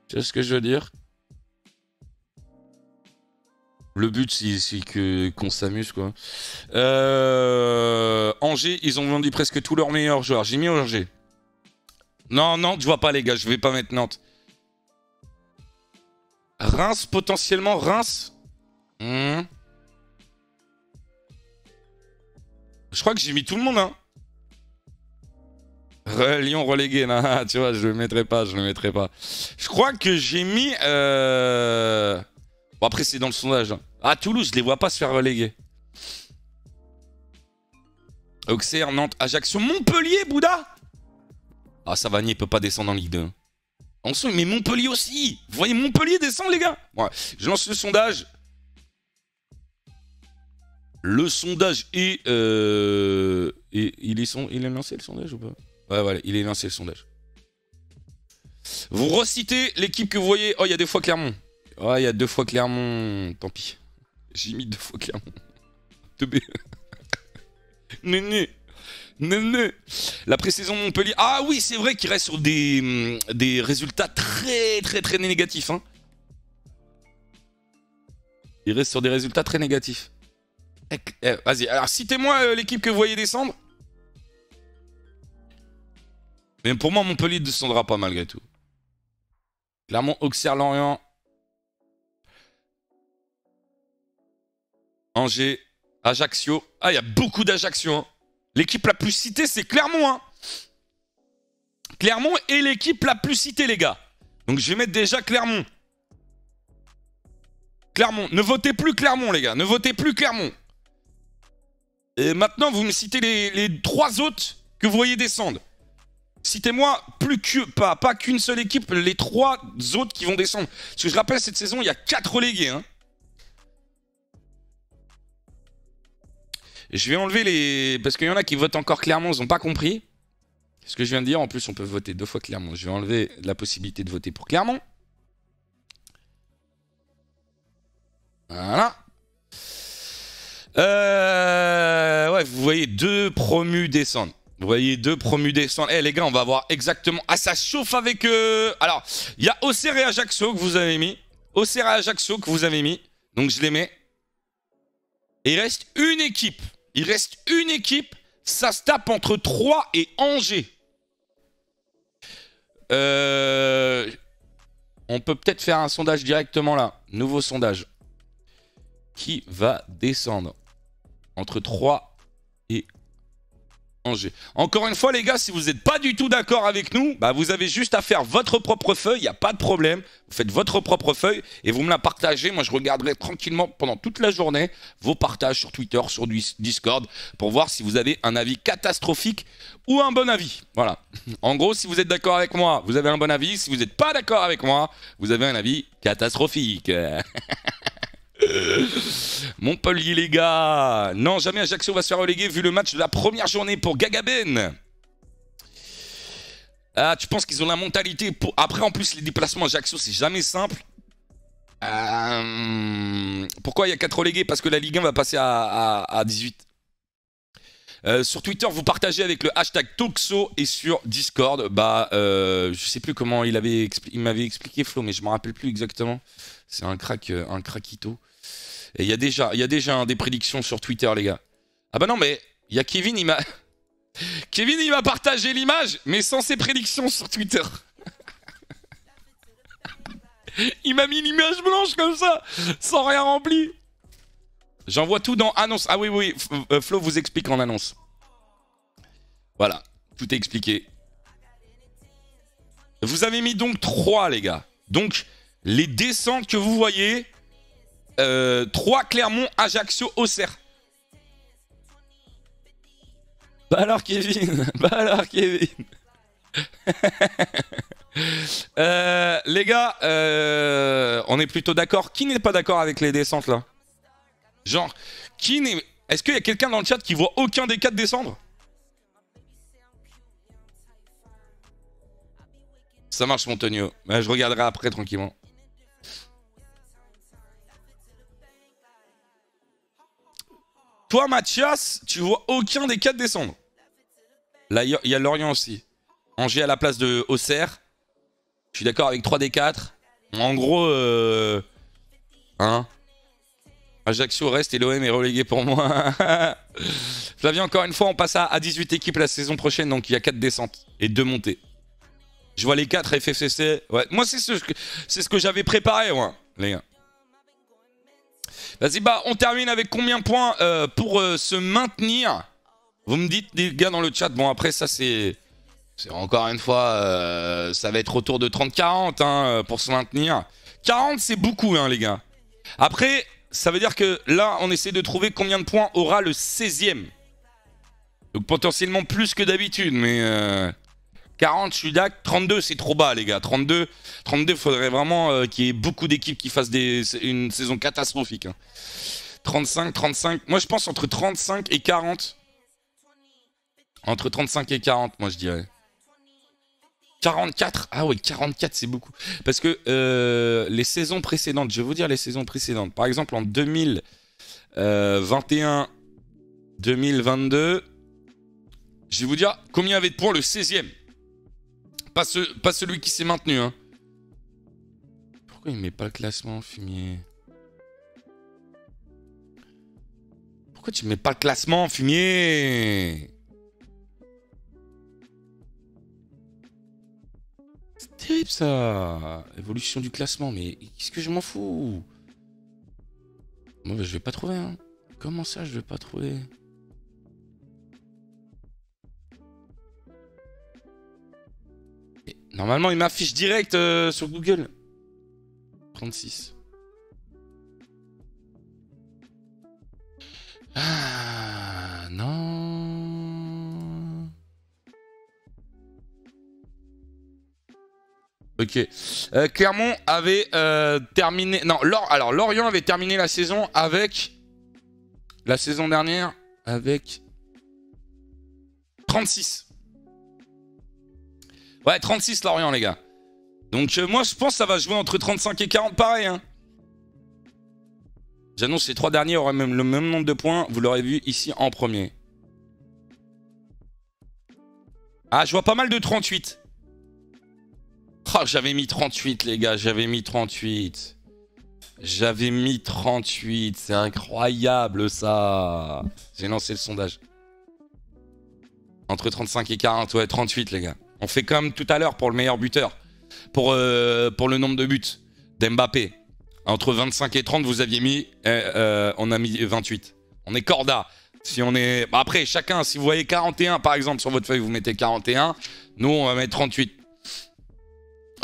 Tu vois ce que je veux dire? Le but, c'est qu'on s'amuse, quoi. Angers, ils ont vendu presque tous leurs meilleurs joueurs. J'ai mis Angers. Non, Nantes, je vois pas, les gars. Je vais pas mettre Nantes. Reims, potentiellement. Reims. Je crois que j'ai mis tout le monde, hein. Lyon relégué, là. Tu vois, je le mettrai pas, je le mettrai pas. Je crois que j'ai mis... Bon, après, c'est dans le sondage. Hein. Ah, Toulouse, je les vois pas se faire reléguer. Auxerre, Nantes, Ajaccio, Montpellier, Bouddha. Ah, Savanier peut pas descendre en Ligue 2. En soi, mais Montpellier aussi. Vous voyez Montpellier descendre, les gars? Ouais, je lance le sondage. Le sondage est... il est lancé, le sondage, ou pas? Ouais, voilà, il est lancé, le sondage. Vous recitez l'équipe que vous voyez. Oh, il y a des fois Clermont. Ouais, il y a 2 fois Clermont. Tant pis. J'ai mis 2 fois Clermont. 2B. Néné. Néné. La pré-saison Montpellier. Ah oui, c'est vrai qu'il reste sur des résultats très négatifs. Hein. Il reste sur des résultats très négatifs. Vas-y, alors citez-moi l'équipe que vous voyez descendre. Mais pour moi, Montpellier ne descendra pas malgré tout. Clermont, Auxerre, Lorient. Angers, Ajaccio. Ah, il y a beaucoup d'Ajaccio. Hein. L'équipe la plus citée, c'est Clermont. Hein. Clermont est l'équipe la plus citée, les gars. Donc, je vais mettre déjà Clermont. Clermont. Ne votez plus Clermont, les gars. Ne votez plus Clermont. Et maintenant, vous me citez les 3 autres que vous voyez descendre. Citez-moi pas qu'une seule équipe, les 3 autres qui vont descendre. Parce que je rappelle, cette saison, il y a 4 relégués. Hein. Je vais enlever les... Parce qu'il y en a qui votent encore Clermont, ils n'ont pas compris. Ce que je viens de dire, en plus, on peut voter 2 fois Clermont. Je vais enlever la possibilité de voter pour Clermont. Voilà. Ouais, vous voyez 2 promus descendre. Vous voyez 2 promus descendre. Eh les gars, on va voir exactement... Ah, ça chauffe avec... Alors, il y a Auxerre et Ajaccio que vous avez mis. Auxerre et Ajaccio que vous avez mis. Donc, je les mets. Et il reste une équipe. Il reste une équipe. Ça se tape entre 3 et Angers. On peut peut-être faire un sondage directement là. Nouveau sondage. Qui va descendre entre 3 et Angers. Encore une fois, les gars, si vous n'êtes pas du tout d'accord avec nous, bah vous avez juste à faire votre propre feuille, il n'y a pas de problème. Vous faites votre propre feuille et vous me la partagez. Moi, je regarderai tranquillement pendant toute la journée vos partages sur Twitter, sur Discord, pour voir si vous avez un avis catastrophique ou un bon avis. Voilà. En gros, si vous êtes d'accord avec moi, vous avez un bon avis. Si vous n'êtes pas d'accord avec moi, vous avez un avis catastrophique. Montpellier, les gars. Non, jamais Ajaccio va se faire reléguer vu le match de la première journée pour Gagaben. Ah, tu penses qu'ils ont la mentalité pour... Après, en plus, les déplacements Ajaccio, c'est jamais simple. Pourquoi il y a 4 relégués? Parce que la Ligue 1 va passer à 18. Sur Twitter, vous partagez avec le hashtag Talkso et sur Discord, je sais plus comment il m'avait expliqué Flo, mais je me rappelle plus exactement. C'est un craquito. Et il y a déjà des prédictions sur Twitter, les gars. Ah bah non, mais il y a Kevin, il m'a partagé l'image, mais sans ses prédictions sur Twitter. Il m'a mis l'image blanche comme ça, sans rien rempli. J'envoie tout dans annonce. Ah oui, Flo vous explique en annonce. Voilà, tout est expliqué. Vous avez mis donc 3, les gars. Donc, les descentes que vous voyez, 3 Clermont, Ajaccio, Auxerre. Bah alors Kevin. Les gars, on est plutôt d'accord. Qui n'est pas d'accord avec les descentes là? Genre, est-ce qu'il y a quelqu'un dans le chat qui voit aucun des 4 descendre? Ça marche, Montonio. Je regarderai après tranquillement. Toi, Mathias, tu vois aucun des 4 descendre. Là, il y a Lorient aussi. Angers à la place de Auxerre. Je suis d'accord avec 3 des 4. En gros, Ajaccio reste et l'OM est relégué pour moi. Flavien, encore une fois, on passe à 18 équipes la saison prochaine, donc il y a 4 descentes et 2 montées. Je vois les 4 FFCC. Ouais, moi, c'est ce que j'avais préparé, moi, les gars. Vas-y, on termine avec combien de points pour se maintenir? Vous me dites, les gars, dans le chat. Bon, après, ça, c'est encore une fois, ça va être autour de 30-40 pour se maintenir. 40, c'est beaucoup, les gars. Après, ça veut dire que là, on essaie de trouver combien de points aura le 16e. Donc, potentiellement plus que d'habitude, mais... 40, je suis d'accord. 32, c'est trop bas, les gars. 32, faudrait vraiment qu'il y ait beaucoup d'équipes qui fassent une saison catastrophique. 35. Moi, je pense entre 35 et 40. Entre 35 et 40, moi, je dirais. 44. Ah oui, 44, c'est beaucoup. Parce que les saisons précédentes, je vais vous dire les saisons précédentes. Par exemple, en 2021, 2022, je vais vous dire combien il y avait de points le 16e. Pas celui qui s'est maintenu. Pourquoi il met pas le classement, Fumier? Pourquoi tu mets pas le classement, Fumier? C'est terrible, ça. Évolution du classement, mais qu'est-ce que je m'en fous? Moi, je vais pas trouver. Comment ça, je vais pas trouver? Normalement, il m'affiche direct sur Google. 36. Ah, non. Ok. Clermont avait terminé... Non, alors Lorient avait terminé la saison avec... La saison dernière avec... 36. Ouais, 36 Lorient, les gars. Donc, moi, je pense que ça va jouer entre 35 et 40, pareil. J'annonce les 3 derniers auraient même le même nombre de points. Vous l'aurez vu ici en premier. Ah, je vois pas mal de 38. Oh, j'avais mis 38, les gars. J'avais mis 38. C'est incroyable, ça. J'ai lancé le sondage. Entre 35 et 40, ouais, 38, les gars. On fait comme tout à l'heure pour le meilleur buteur. Pour le nombre de buts d'Mbappé. Entre 25 et 30, vous aviez mis... on a mis 28. On est corda. Si on est... Après, chacun, si vous voyez 41, par exemple, sur votre feuille, vous mettez 41. Nous, on va mettre 38.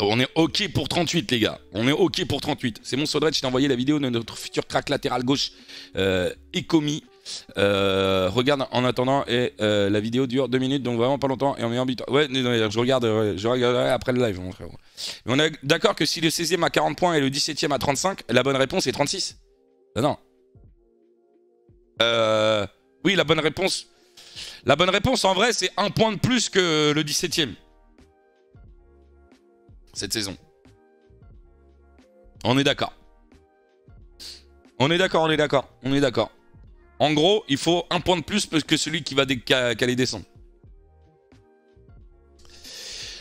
On est OK pour 38, les gars. On est OK pour 38. C'est bon, Sodred, je t'ai envoyé la vidéo de notre futur crack latéral gauche, Ekomi. Regarde en attendant, et la vidéo dure 2 minutes, donc vraiment pas longtemps, et on est en but. Ouais, je regarderai après le live, mon frère. Mais on est d'accord que si le 16e a 40 points et le 17e a 35, la bonne réponse est 36. Non. Oui, la bonne réponse. La bonne réponse, en vrai, c'est 1 point de plus que le 17e. Cette saison. On est d'accord. On est d'accord, on est d'accord, on est d'accord. En gros, il faut un point de plus que celui qui va qu'aller descendre.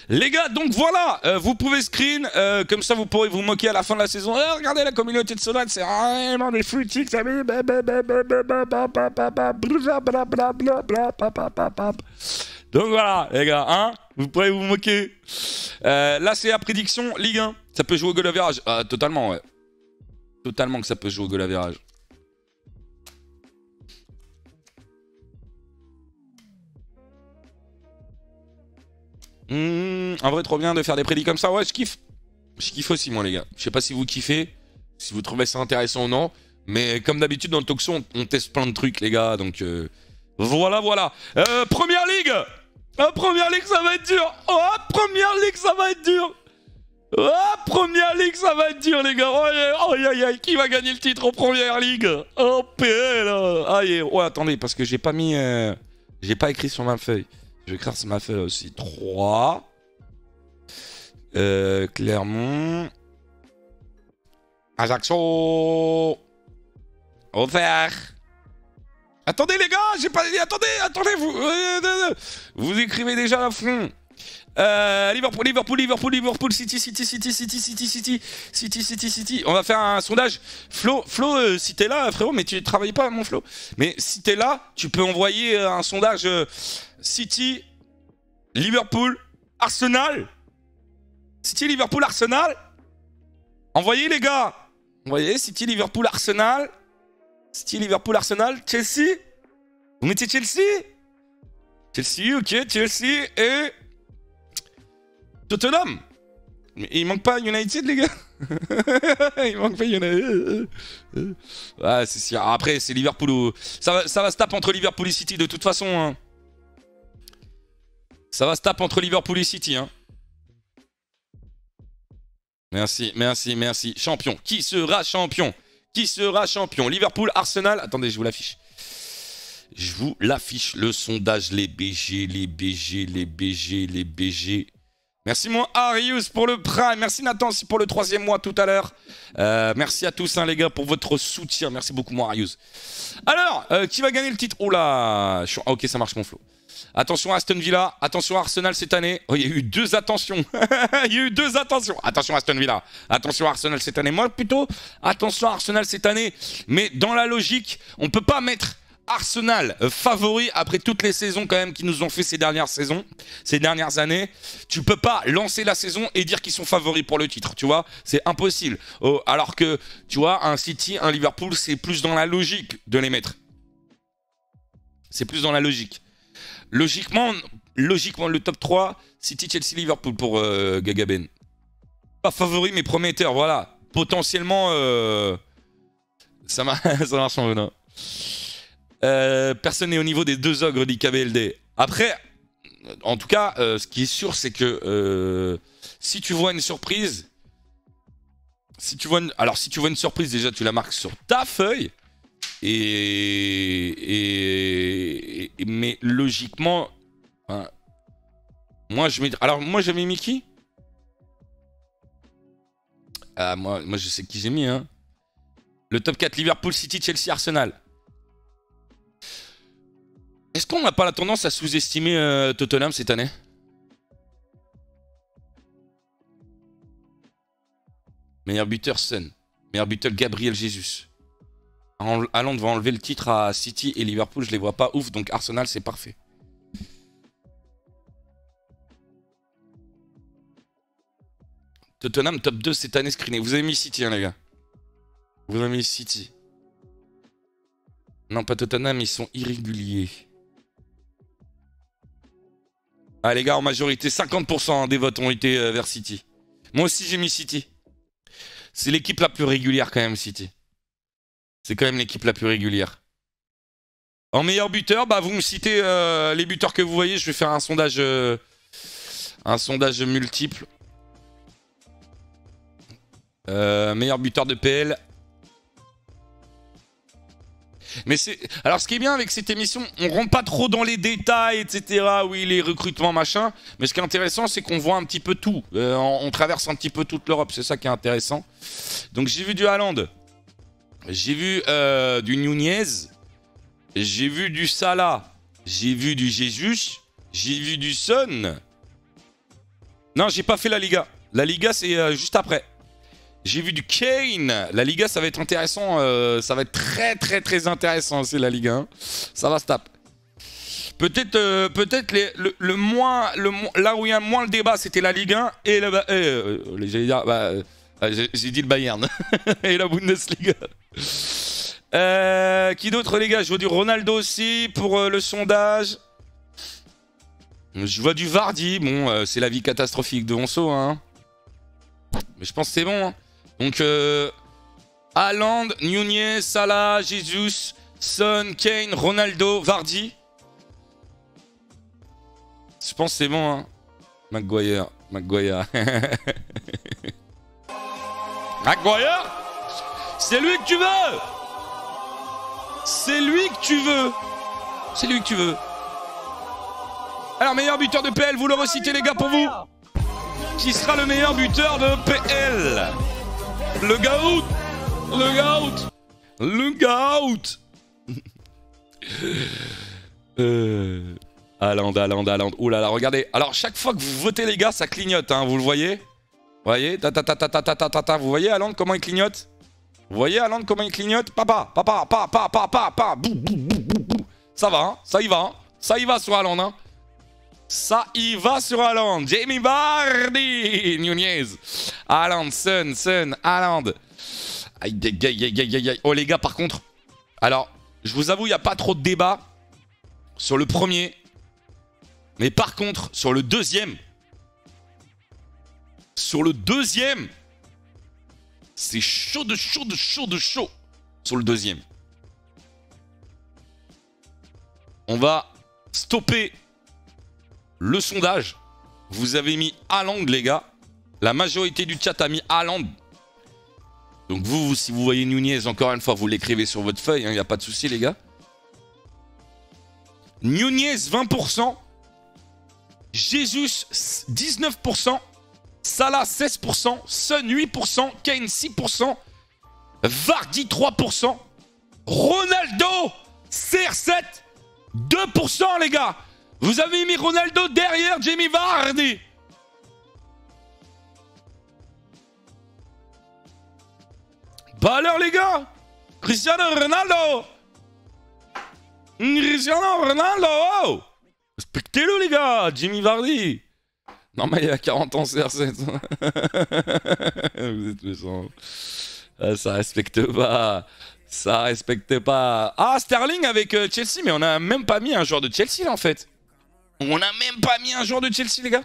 Les gars, donc voilà, vous pouvez screen, comme ça vous pourrez vous moquer à la fin de la saison. Regardez la communauté de Solade, c'est vraiment des fruitiques, ça donc voilà, les gars, hein, vous pourrez vous moquer. Là, c'est la prédiction Ligue 1. Ça peut jouer au goal average. Totalement, ouais. Totalement que ça peut jouer au goal average. En vrai, trop bien de faire des prédits comme ça. Ouais, je kiffe. Je kiffe aussi, moi, les gars. Je sais pas si vous kiffez, si vous trouvez ça intéressant ou non. Mais comme d'habitude, dans le talk show, on teste plein de trucs, les gars. Donc, voilà, voilà. Première Ligue. Première Ligue, ça va être dur. Oh, Première Ligue, ça va être dur. Oh, Première Ligue, ça va être dur, les gars. Oh, aïe, aïe, qui va gagner le titre en Première Ligue? Oh, PL. Aïe, ouais, attendez, parce que j'ai pas mis... j'ai pas écrit sur ma feuille. Je vais écrire sur ma feuille aussi. 3. Clermont. Ajaccio. Auxerre. Attendez les gars, j'ai pas dit. Attendez, vous écrivez déjà à fond. Liverpool, City. On va faire un sondage. Flo, si t'es là, frérot, mais tu travailles pas, mon Flo. Mais si t'es là, tu peux envoyer un sondage City, Liverpool, Arsenal. City, Liverpool, Arsenal. Envoyez les gars. Envoyez City, Liverpool, Arsenal. City, Liverpool, Arsenal. Chelsea. Vous mettez Chelsea? Chelsea, ok, Chelsea et... Tottenham. Il manque pas United, les gars. Il manque pas United. Ouais, c'est sûr. Après, c'est Liverpool ou... Ça va se taper entre Liverpool et City de toute façon. Hein. Ça va se taper entre Liverpool et City. Hein. Merci. Champion. Qui sera champion? Liverpool, Arsenal. Attendez, je vous l'affiche. Le sondage, les BG. Merci mon Arius pour le Prime. Merci Nathan aussi pour le 3e mois tout à l'heure. Merci à tous hein, les gars pour votre soutien. Merci beaucoup mon Arius. Alors, qui va gagner le titre? Oula, ok ça marche mon flow. Attention à Aston Villa, attention à Arsenal cette année. Oh, il y a eu 2 attentions. Attention à Aston Villa, attention à Arsenal cette année. Moi plutôt, attention à Arsenal cette année. Mais dans la logique, on peut pas mettre Arsenal favori après toutes les saisons quand même qu'ils nous ont fait ces dernières années. Tu peux pas lancer la saison et dire qu'ils sont favoris pour le titre, tu vois. C'est impossible. Alors que, tu vois, un City, un Liverpool, c'est plus dans la logique de les mettre. C'est plus dans la logique. Logiquement, le top 3, City, Chelsea, Liverpool pour Gagaben. Pas favori, mais prometteur, voilà. Potentiellement, ça marche en venant. Personne n'est au niveau des 2 ogres d'IKBLD. Après, en tout cas, ce qui est sûr, c'est que si tu vois une surprise, alors si tu vois une surprise, déjà tu la marques sur ta feuille. Mais logiquement, hein, moi j'avais mis qui? Moi je sais qui j'ai mis hein. Le top 4 Liverpool, City, Chelsea, Arsenal. Est-ce qu'on n'a pas la tendance à sous-estimer Tottenham cette année? Meilleur buteur Son. Meilleur buteur Gabriel Jesus. Haaland va enlever le titre à City et Liverpool, je les vois pas ouf, donc Arsenal c'est parfait. Tottenham top 2 cette année screené. Vous avez mis City hein les gars. Vous avez mis City. Non pas Tottenham, ils sont irréguliers. Ah les gars, en majorité, 50% des votes ont été vers City. Moi aussi j'ai mis City. C'est l'équipe la plus régulière quand même, City. C'est quand même l'équipe la plus régulière. En meilleur buteur, bah vous me citez les buteurs que vous voyez. Je vais faire un sondage multiple. Meilleur buteur de PL. Mais c'est... Alors ce qui est bien avec cette émission, on rentre pas trop dans les détails, etc. Oui, les recrutements, machin. Mais ce qui est intéressant, c'est qu'on voit un petit peu tout. On traverse un petit peu toute l'Europe, c'est ça qui est intéressant. Donc j'ai vu du Haaland. J'ai vu du Nunez. J'ai vu du Salah. J'ai vu du Jesus. J'ai vu du Son. Non, j'ai pas fait la Liga. La Liga, c'est juste après. J'ai vu du Kane. La Liga, ça va être intéressant. Ça va être très, très, très intéressant. C'est la Liga. Hein. Ça va se taper. Peut-être le moins, là où il y a moins le débat, c'était la Ligue 1 et j'allais dire, j'ai dit le Bayern et la Bundesliga. Qui d'autre, les gars? Je vois du Ronaldo aussi pour le sondage. Je vois du Vardy. Bon, c'est la vie catastrophique de Onso, hein. Mais je pense que c'est bon. Hein. Donc, Haaland, Nunez, Salah, Jesus, Son, Kane, Ronaldo, Vardy. Je pense que c'est bon, hein. Maguire. Maguire, c'est lui que tu veux. C'est lui que tu veux. C'est lui que tu veux. Alors, meilleur buteur de PL, vous le recitez, les gars, pour vous. Qui sera le meilleur buteur de PL? Le GOAT. Le GOAT. Le GOAT. Haaland. Ouh là là, regardez. Alors, chaque fois que vous votez, les gars, ça clignote, hein. Vous le voyez? Vous voyez? Vous voyez Haaland comment il clignote? Vous voyez Haaland comment il clignote? Papa. Bou. Ça va, hein. Ça y va, hein. Ça y va sur Haaland, hein. Ça y va sur Haaland. Jamie Vardy. Nunez. Haaland, Son, Haaland. Aïe. Oh, les gars, par contre. Alors, je vous avoue, il n'y a pas trop de débat sur le premier. Mais par contre, sur le deuxième. C'est chaud de chaud. Sur le deuxième. On va stopper le sondage. Vous avez mis Haaland, les gars. La majorité du chat a mis Haaland. Donc vous, si vous voyez Nunez, encore une fois, vous l'écrivez sur votre feuille. Il n'y a pas de souci, les gars. Nunez, 20%. Jesus, 19%. Salah, 16%. Son, 8%. Kane, 6%. Vardy, 3%. Ronaldo, CR7, 2%, les gars. Vous avez mis Ronaldo derrière Jamie Vardy. Bah alors, les gars, Cristiano Ronaldo. Respectez-le, les gars. Jamie Vardy. Non, mais il a 40 ans, CR7. Vous êtes méchants. Ah, ça respecte pas. Ça respecte pas. Ah, Sterling avec Chelsea, mais on a même pas mis un joueur de Chelsea, là, en fait. On a même pas mis un joueur de Chelsea, les gars.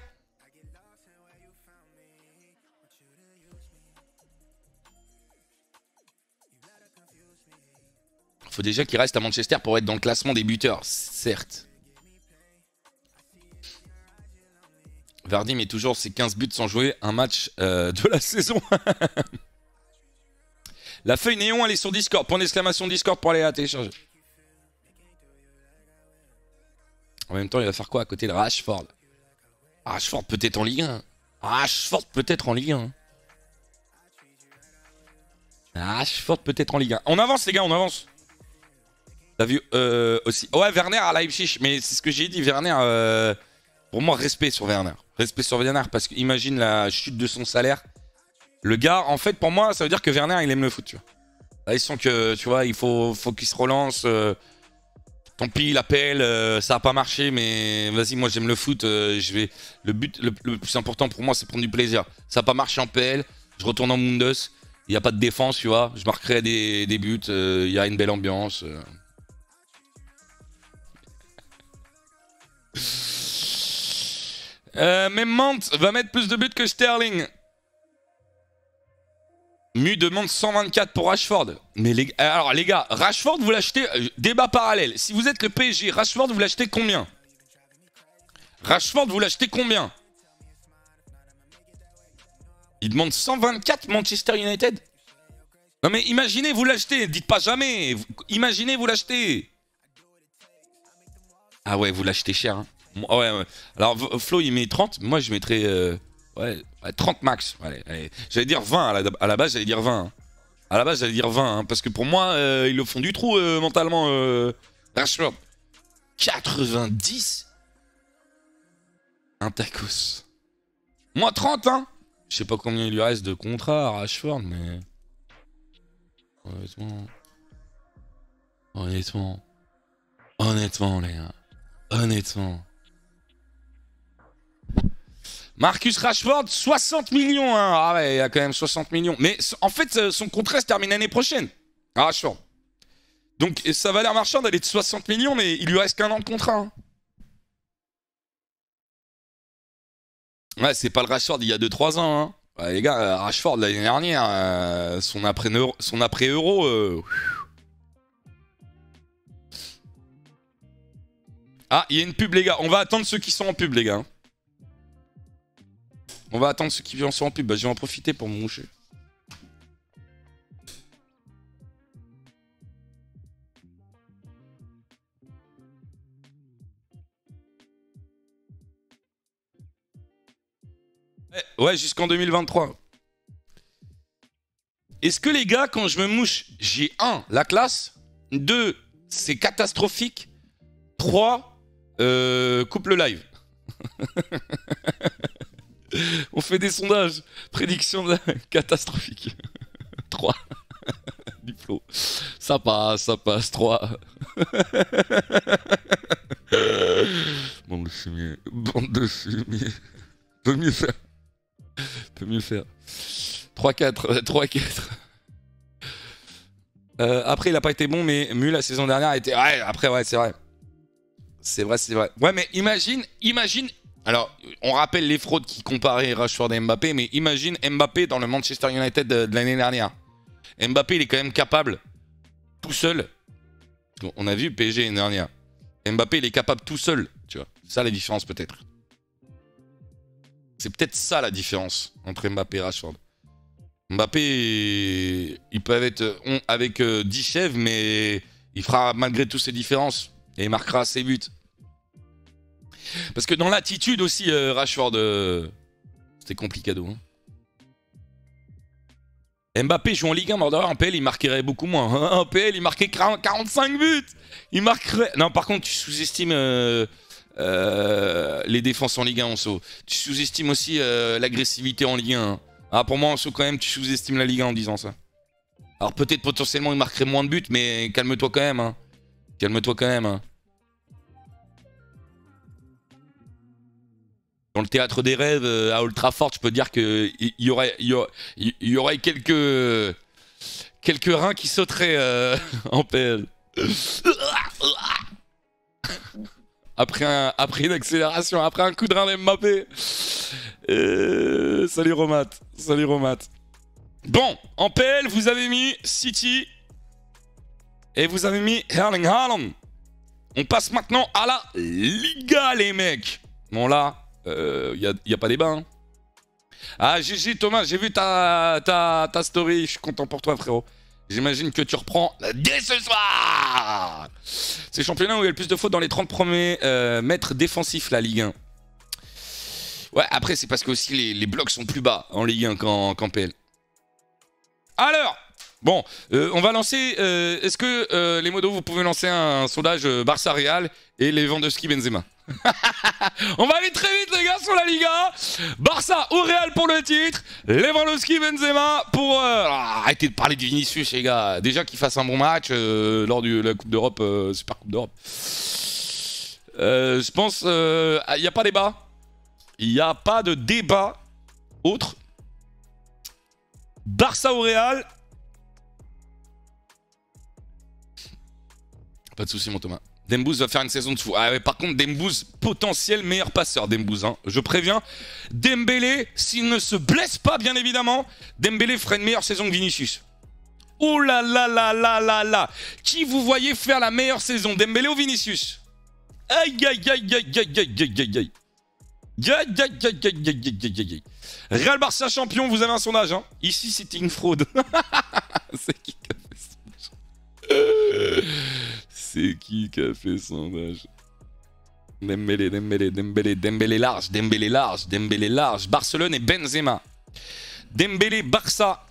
Faut déjà qu'il reste à Manchester pour être dans le classement des buteurs, certes. Vardy met toujours ses 15 buts sans jouer un match de la saison. La feuille néon, elle est sur Discord. Point d'exclamation Discord pour aller la télécharger. En même temps, il va faire quoi à côté de Rashford? Rashford peut-être en Ligue 1. Rashford peut-être en Ligue 1. Rashford peut-être en Ligue 1. On avance, les gars, on avance. T'as vu aussi. Ouais, Werner à Leipzig. Mais c'est ce que j'ai dit, Werner. Pour moi, respect sur Werner. Respect sur Werner parce qu'imagine la chute de son salaire. Le gars, en fait, pour moi, ça veut dire que Werner, il aime le foot, tu vois. Là, ils sont que, tu vois, il faut qu'il se relance. Tant pis, l'appel, ça n'a pas marché, mais vas-y, moi, j'aime le foot. Je vais. Le but, le plus important pour moi, c'est prendre du plaisir. Ça n'a pas marché en PL. Je retourne en Mundos. Il n'y a pas de défense, tu vois. Je marquerai des buts. Il y a une belle ambiance. Même Mante va mettre plus de buts que Sterling. Mu demande 124 pour Rashford. Mais alors les gars, Rashford vous l'achetez, débat parallèle. Si vous êtes le PSG, Rashford vous l'achetez combien? Rashford vous l'achetez combien? Il demande 124 Manchester United. Non mais imaginez vous l'achetez, dites pas jamais. Imaginez vous l'achetez. Ah ouais, vous l'achetez cher. Hein. Ouais. Alors Flo il met 30, moi je mettrais 30 max. Allez. J'allais dire 20 à la base, j'allais dire 20. Hein. À la base, j'allais dire 20, hein, parce que pour moi, ils le font du trou mentalement. Rashford. 90. Un tacos. Moins 30, hein. Je sais pas combien il lui reste de contrat à Rashford, mais... Honnêtement, les gars. Honnêtement. Marcus Rashford, 60 millions, hein. Ah ouais, il y a quand même 60 millions. Mais en fait, son contrat se termine l'année prochaine. Rashford. Donc, sa valeur marchande, elle est de 60 millions, mais il lui reste qu'un an de contrat, hein. Ouais, c'est pas le Rashford il y a 2-3 ans, hein. Ouais, les gars, Rashford l'année dernière, son après-euro... Ah, il y a une pub, les gars. On va attendre ceux qui sont en pub, les gars. On va attendre ceux qui sont en pub. Bah, je vais en profiter pour me moucher. Ouais, jusqu'en 2023. Est-ce que les gars, quand je me mouche, j'ai 1, la classe, 2, c'est catastrophique, 3, coupe le live. On fait des sondages. Prédiction de catastrophique. 3. Du flow. Ça passe, 3. Bande de fumier. Bande de fumier. Peut mieux faire. Peut mieux faire. 3-4. 3-4. Après, il a pas été bon, mais Mu la saison dernière a été... Ouais, après, ouais, c'est vrai. C'est vrai. Ouais, mais imagine... Alors, on rappelle les fraudes qui comparaient Rashford et Mbappé, mais imagine Mbappé dans le Manchester United de l'année dernière. Mbappé, il est quand même capable, tout seul. On a vu PSG l'année dernière. Mbappé, il est capable tout seul, tu vois. C'est ça la différence, peut-être. C'est peut-être ça la différence entre Mbappé et Rashford. Mbappé, ils peuvent être avec 10 chèvres, mais il fera malgré tout ses différences. Et il marquera ses buts. Parce que dans l'attitude aussi, Rashford, c'était complicado. Hein. Mbappé joue en Ligue 1, en PL, il marquerait beaucoup moins. En PL, il marquait 45 buts. Il marquerait... Non, par contre, tu sous-estimes les défenses en Ligue 1, Anso. Tu sous-estimes aussi l'agressivité en Ligue 1. Hein. Ah, pour moi, Anso, quand même, tu sous-estimes la Ligue 1 en disant ça. Alors, peut-être potentiellement, il marquerait moins de buts, mais calme-toi quand même. Hein. Calme-toi quand même. Hein. Dans le théâtre des rêves à Old Trafford, je peux dire qu'il y aurait quelques reins qui sauteraient en PL. Après une accélération, après un coup de rein d'Mbappé. Salut Romat. Salut Romat. Bon, en PL, vous avez mis City et vous avez mis Erling Haaland. On passe maintenant à la Liga, les mecs. Bon là... y a pas débat. Hein. Ah, GG Thomas, j'ai vu ta story. Je suis content pour toi, frérot. J'imagine que tu reprends dès ce soir. C'est le championnat où il y a le plus de fautes dans les 30 premiers mètres défensifs, la Ligue 1. Ouais, après, c'est parce que aussi les blocs sont plus bas en Ligue 1 qu'en PL. Alors, bon, on va lancer... Est-ce que les modos, vous pouvez lancer un sondage Barça-Real et Lewandowski-Benzema? On va aller très vite les gars sur la Liga. Barça ou Real pour le titre, Lewandowski, Benzema pour... arrêtez de parler de Vinicius les gars. Déjà qu'il fasse un bon match lors de la Coupe d'Europe, Super Coupe d'Europe. Je pense... il n'y a pas débat. Il n'y a pas de débat autre. Barça ou Real. Pas de soucis mon Thomas. Dembouz va faire une saison de fou. Ah ouais, par contre, Dembouz, potentiel meilleur passeur, Dembouz. Hein. Je préviens. Dembélé, s'il ne se blesse pas, bien évidemment, Dembélé ferait une meilleure saison que Vinicius. Oh là là là là là là. Qui vous voyez faire la meilleure saison, Dembélé ou Vinicius? Aïe aïe aïe aïe aïe aïe aïe aïe aïe aïe. Real Barça champion, vous avez un sondage. Hein. Ici, c'était une fraude. C'est qui qui a fait ça? C'est qui a fait sondage? Dembélé large. Barcelone et Benzema. Dembélé, Barça.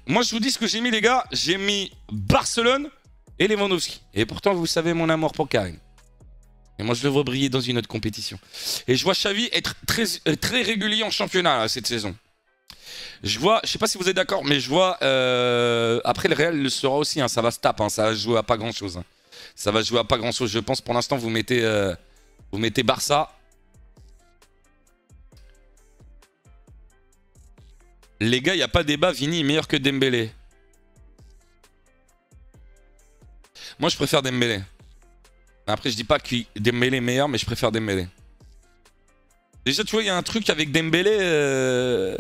moi, je vous dis ce que j'ai mis, les gars. J'ai mis Barcelone et Lewandowski. Et pourtant, vous savez mon amour pour Karim. Et moi, je le vois briller dans une autre compétition. Et je vois Xavi être très régulier en championnat là, cette saison. Je vois, je sais pas si vous êtes d'accord, mais je vois... après, le Real le sera aussi. Hein, ça va se taper. Hein, ça va jouer à pas grand-chose. Hein. Ça va jouer à pas grand-chose. Je pense, pour l'instant, vous mettez Barça. Les gars, il n'y a pas débat. Vini est meilleur que Dembélé. Moi, je préfère Dembélé. Après, je dis pas que Dembélé est meilleur, mais je préfère Dembélé. Déjà, tu vois, il y a un truc avec Dembélé.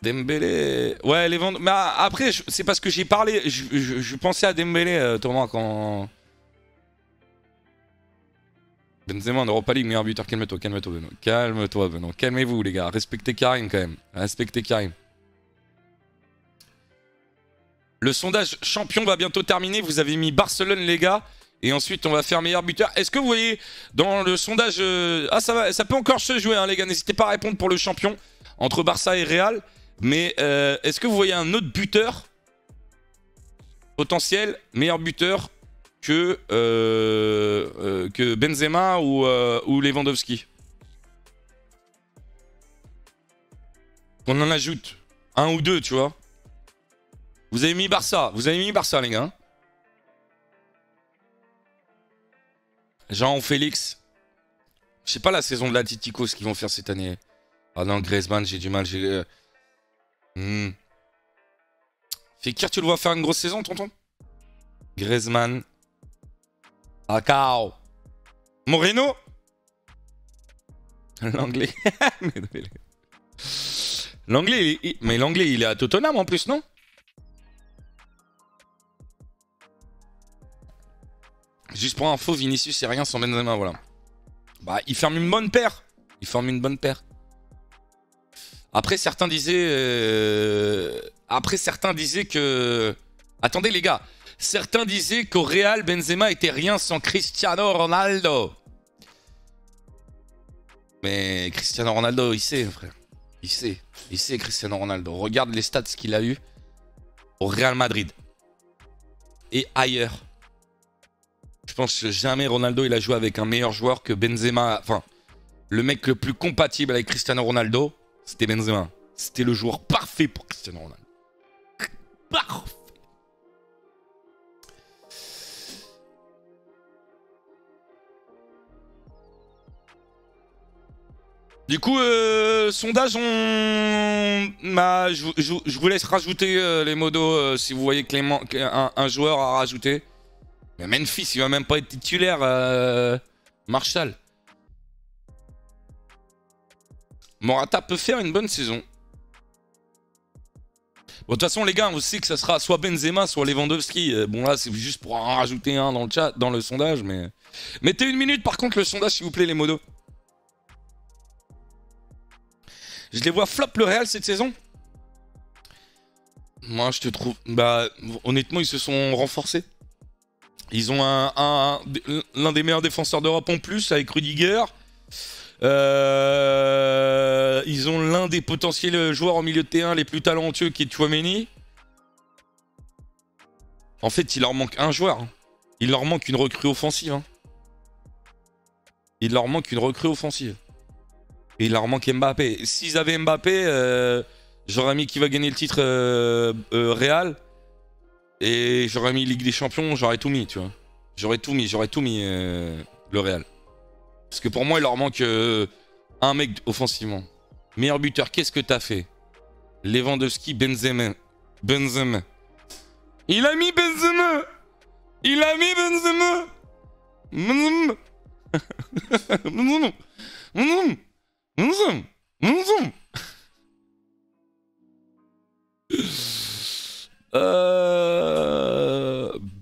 Dembélé... Ouais, les ventes... Mais après, c'est parce que j'ai parlé... Je pensais à Dembélé, Thomas, quand... Benzema en Europa League, meilleur buteur. Calme-toi, calme-toi, Benoît. Calme-toi, Benoît. Calmez-vous, les gars. Respectez Karim, quand même. Respectez Karim. Le sondage champion va bientôt terminer. Vous avez mis Barcelone, les gars. Et ensuite, on va faire meilleur buteur. Est-ce que vous voyez dans le sondage... Ah, ça peut encore se jouer, hein, les gars. N'hésitez pas à répondre pour le champion entre Barça et Real. Mais est-ce que vous voyez un autre buteur potentiel, meilleur buteur que Benzema ou Lewandowski? On en ajoute un ou deux, tu vois. Vous avez mis Barça. Vous avez mis Barça, les gars. Jean Félix. Je sais pas la saison de l'Atlético, ce qu'ils vont faire cette année. Ah non, Griezmann, j'ai du mal. Fekir, tu le vois faire une grosse saison, tonton? Griezmann. Akao. Moreno. L'anglais. L'anglais, mais l'anglais, il est à Tottenham en plus, non? Juste pour info, Vinicius, c'est rien sans Benzema, voilà. Bah, il ferme une bonne paire. Il forme une bonne paire. Après, certains disaient que... Attendez, les gars. Certains disaient qu'au Real, Benzema était rien sans Cristiano Ronaldo. Mais Cristiano Ronaldo, il sait, frère. Il sait, Cristiano Ronaldo. Regarde les stats qu'il a eu au Real Madrid. Et ailleurs. Je pense que jamais Ronaldo, il a joué avec un meilleur joueur que Benzema. Enfin, le mec le plus compatible avec Cristiano Ronaldo, c'était Benzema. C'était le joueur parfait pour Cristiano Ronaldo. Parfait. Du coup, sondage, je vous laisse rajouter les modos si vous voyez un joueur à rajouter. Mais Memphis, il va même pas être titulaire, Marshall. Morata peut faire une bonne saison. Bon, de toute façon, les gars, on sait que ça sera soit Benzema, soit Lewandowski. Bon, là, c'est juste pour en rajouter un dans le chat, dans le sondage, mais... Mettez une minute, par contre, le sondage, s'il vous plaît, les modos. Je les vois flop le Real cette saison. Moi, je te trouve... Bah, honnêtement, ils se sont renforcés. Ils ont l'un des meilleurs défenseurs d'Europe en plus, avec Rudiger. Ils ont l'un des potentiels joueurs en milieu de terrain les plus talentueux, qui est Tchouaméni. En fait, il leur manque un joueur. Hein. Il leur manque une recrue offensive. Hein. Il leur manque une recrue offensive. Et il leur manque Mbappé. S'ils avaient Mbappé, j'aurais mis qui va gagner le titre Real. Et j'aurais mis Ligue des Champions, j'aurais tout mis, tu vois. J'aurais tout mis le Real. Parce que pour moi, il leur manque un mec offensivement. Meilleur buteur, qu'est-ce que t'as fait? Lewandowski, Benzema. Il a mis Benzema. Il a mis Benzema.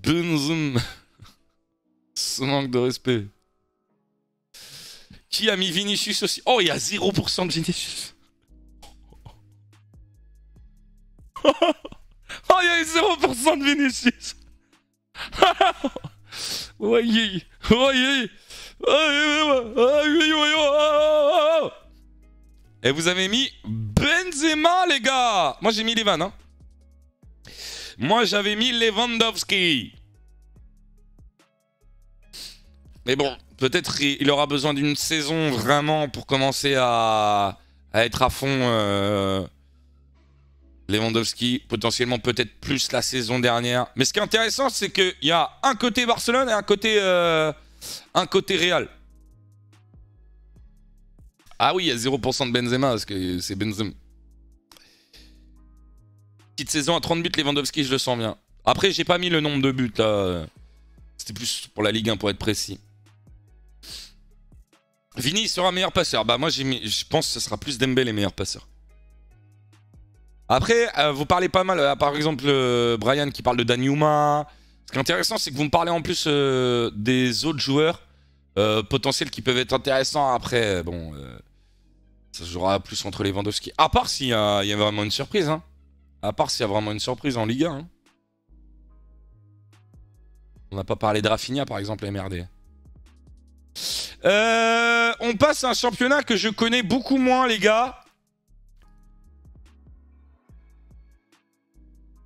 Benzema. Ce manque de respect. Qui a mis Vinicius aussi? Oh, il y a 0% de Vinicius. Oh, il y a eu 0% de Vinicius. Et vous avez mis Benzema, les gars. Moi, j'ai mis les vannes. Hein. Moi, j'avais mis Lewandowski. Mais bon, peut-être il aura besoin d'une saison vraiment pour commencer à être à fond. Lewandowski, potentiellement peut-être plus la saison dernière. Mais ce qui est intéressant, c'est qu'il y a un côté Barcelone et un côté Real. Ah oui, il y a 0% de Benzema, parce que c'est Benzema. Petite saison à 30 buts, Lewandowski, je le sens bien. Après, j'ai pas mis le nombre de buts, là. C'était plus pour la Ligue 1, pour être précis. Vini sera meilleur passeur. Bah moi, je pense que ce sera plus Dembélé meilleur passeur. Après, vous parlez pas mal, par exemple, Brian qui parle de Danjuma. Ce qui est intéressant, c'est que vous me parlez en plus des autres joueurs potentiels qui peuvent être intéressants. Après, bon... ça se jouera plus entre les Lewandowski. À part s'il y a vraiment une surprise. Hein. À part s'il y a vraiment une surprise en Ligue 1. Hein. On n'a pas parlé de Rafinha, par exemple, MRD. On passe à un championnat que je connais beaucoup moins, les gars.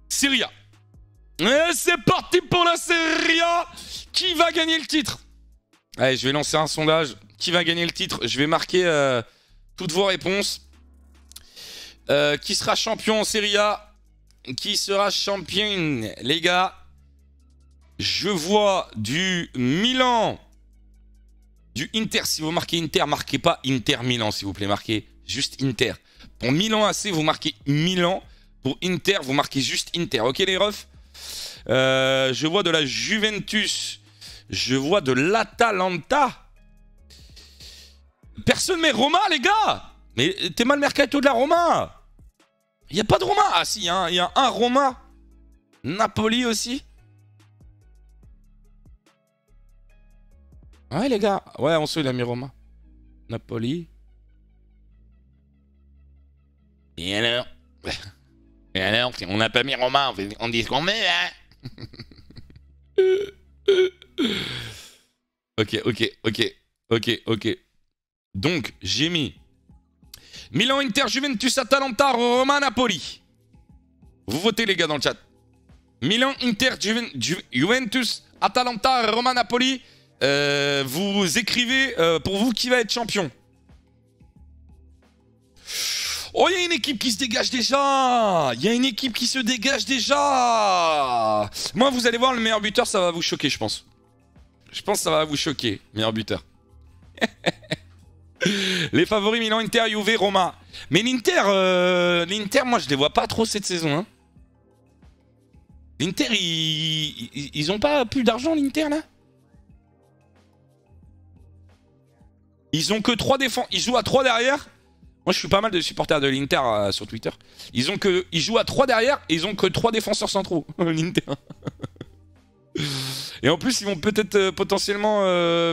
Serie A. Et c'est parti pour la Serie A. Qui va gagner le titre? Allez, je vais lancer un sondage. Qui va gagner le titre? Je vais marquer... toutes vos réponses. Qui sera champion en Serie A? Qui sera championne, les gars? Je vois du Milan. Du Inter. Si vous marquez Inter, marquez pas Inter Milan, s'il vous plaît. Marquez juste Inter. Pour Milan AC, vous marquez Milan. Pour Inter, vous marquez juste Inter. Ok, les refs? Je vois de la Juventus. Je vois de l'Atalanta. Personne met Roma, les gars. Mais t'es mal mercato de la Roma. Il n'y a pas de Roma. Ah si, hein, il y a un Roma. Napoli aussi. Ouais, les gars. Ouais, on sait, il a mis Roma. Napoli. Et alors? Et alors, on n'a pas mis Roma, on dit ce qu'on met, hein. Ok. Donc, j'ai mis Milan, Inter, Juventus, Atalanta, Roma, Napoli. Vous votez, les gars, dans le chat. Milan, Inter, Juventus, Atalanta, Roma, Napoli. Vous écrivez pour vous qui va être champion. Oh, il y a une équipe qui se dégage déjà. Il y a une équipe qui se dégage déjà. Moi, vous allez voir, le meilleur buteur, ça va vous choquer, je pense. Je pense que ça va vous choquer, meilleur buteur. Les favoris Milan, Inter, Juve, Roma. Mais l'Inter, moi je les vois pas trop cette saison. Hein. L'Inter, ils ont pas plus d'argent, l'Inter là. Ils ont que 3 défenses. Ils jouent à 3 derrière. Moi je suis pas mal de supporters de l'Inter sur Twitter. Ils jouent à 3 derrière et ils ont que 3 défenseurs centraux. L'Inter. Et en plus, ils vont peut-être potentiellement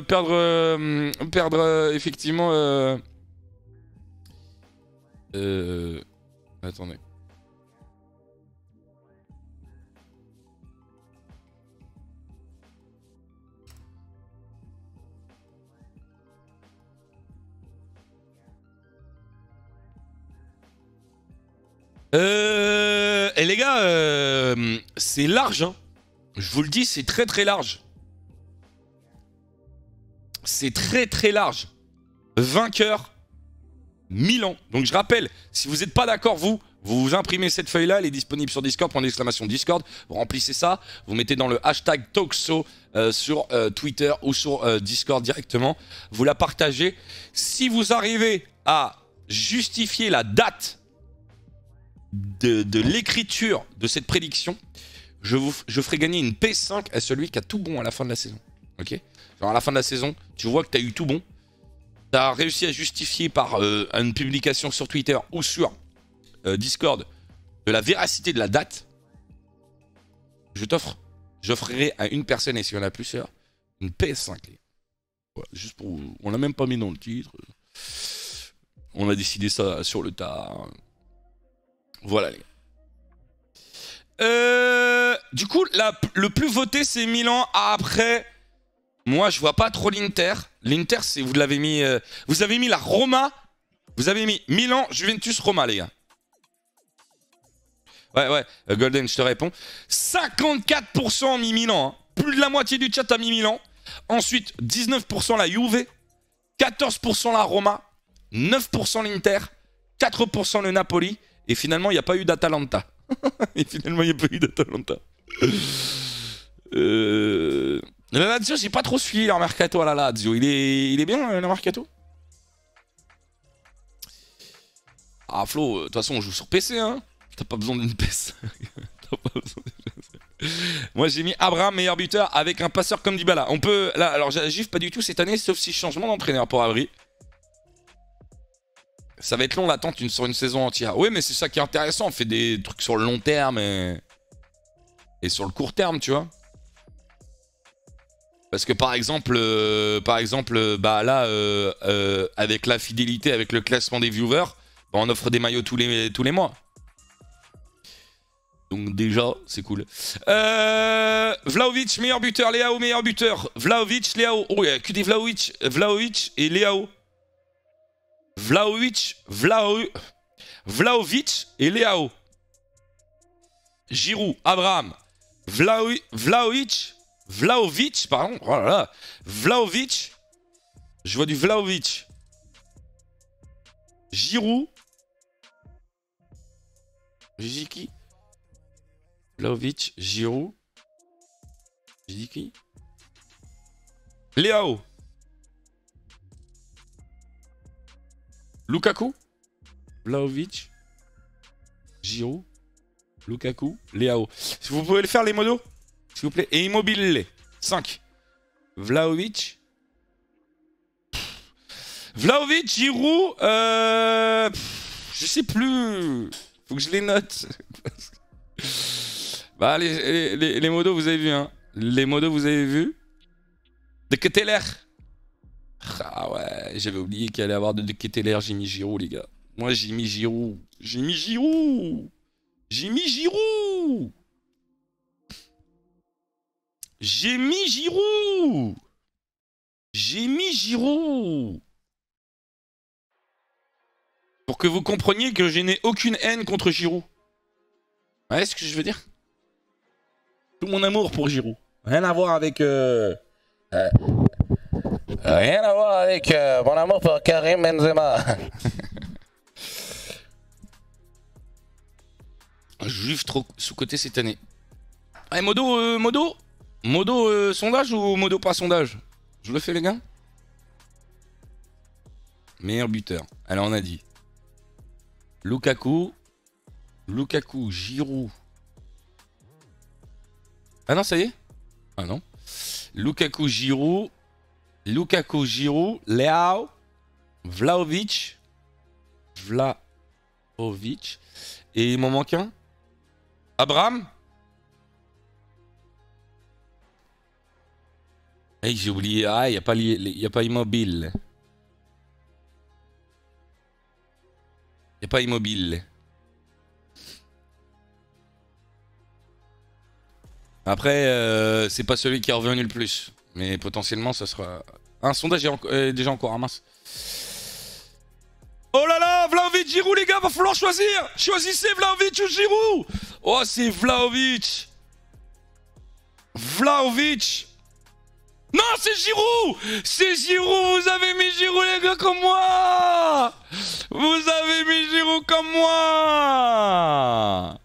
perdre effectivement... Attendez. Et les gars, c'est large, hein. Je vous le dis, c'est très très large. C'est très très large. Vainqueur, Milan. Donc je rappelle, si vous n'êtes pas d'accord, vous imprimez cette feuille-là, elle est disponible sur Discord, point d'exclamation Discord. Vous remplissez ça, vous mettez dans le hashtag Talkso sur Twitter ou sur Discord directement. Vous la partagez. Si vous arrivez à justifier la date de l'écriture de cette prédiction, je ferai gagner une PS5 à celui qui a tout bon à la fin de la saison. Ok? Genre à la fin de la saison, tu vois que tu as eu tout bon. Tu as réussi à justifier par une publication sur Twitter ou sur Discord de la véracité de la date. J'offrirai à une personne, et s'il y en a plusieurs, une PS5. Voilà, juste pour vous. On l'a même pas mis dans le titre. On a décidé ça sur le tard. Voilà les gars. Du coup, le plus voté, c'est Milan. Après, moi, je vois pas trop l'Inter. L'Inter, c'est vous l'avez mis. Vous avez mis la Roma Vous avez mis Milan, Juventus, Roma, les gars. Ouais, Golden, je te réponds. 54% ont mis Milan. Hein. Plus de la moitié du chat a mis Milan. Ensuite, 19% la Juve. 14% la Roma. 9% l'Inter. 4% le Napoli. Et finalement, il n'y a pas eu d'Atalanta. La Lazio, j'ai pas trop suivi leur mercato à la Lazio. Il est bien, le mercato? Ah, Flo, de toute façon, on joue sur PC, hein. T'as pas besoin d'une PS. Moi, j'ai mis Abraham, meilleur buteur, avec un passeur comme Dybala. On peut... Là, alors, j'agiffe pas du tout cette année, sauf si changement d'entraîneur pour Abri. Ça va être long l'attente sur une saison entière. Oui, mais c'est ça qui est intéressant. On fait des trucs sur le long terme et sur le court terme, tu vois. Parce que par exemple, bah là, avec la fidélité, avec le classement des viewers, bah on offre des maillots tous les mois. Donc déjà, c'est cool. Vlahovic, meilleur buteur. Leao, meilleur buteur. Vlahovic, Leao. Oh, il n'y a que des Vlahovic et Leao. Vlahovic et Leao. Giroud, Abraham. Vlahovic, pardon. Oh là là. Vlahovic. Je vois du Vlahovic. Giroud. J'ai dit qui? Vlahovic, Giroud. J'ai dit qui? Leao. Lukaku. Vlahovic. Giroud. Lukaku. Leao. Vous pouvez le faire les modos? S'il vous plaît. Et Immobile. 5. Vlahovic. Vlahovic, Giroud. Je sais plus. Faut que je les note. Bah, les modos, vous avez vu, hein. Les modos, vous avez vu. De Ketteler. Ah ouais, j'avais oublié qu'il allait y avoir de Ketteler. J'ai mis Giroud, les gars. Moi, j'ai mis Giroud. J'ai mis Giroud. J'ai mis Giroud. J'ai mis Giroud. J'ai mis Giroud. Pour que vous compreniez que je n'ai aucune haine contre Giroud. Ouais, ce que je veux dire? Tout mon amour pour Giroud. Rien à voir avec... Rien à voir avec mon amour pour Karim Benzema. Juif trop sous-côté cette année. Allez, modo sondage ou modo pas sondage? Je le fais, les gars. Meilleur buteur. Alors, on a dit Lukaku, Giroud. Ah non, ça y est? Ah non. Lukaku, Giroud, Leao, Vlahovic. Et il m'en manque un. Abraham. Hey, j'ai oublié. Ah, il n'y a pas Immobile. Il n'y a pas Immobile. Après, c'est pas celui qui est revenu le plus. Mais potentiellement, ça sera... Un sondage est déjà encore, mince. Oh là là, Vlahovic, Giroud, les gars, va falloir choisir. Choisissez Vlahovic ou Giroud. Oh, c'est Vlahovic. Non, c'est Giroud. C'est Giroud, vous avez mis Giroud, les gars, comme moi. Vous avez mis Giroud comme moi.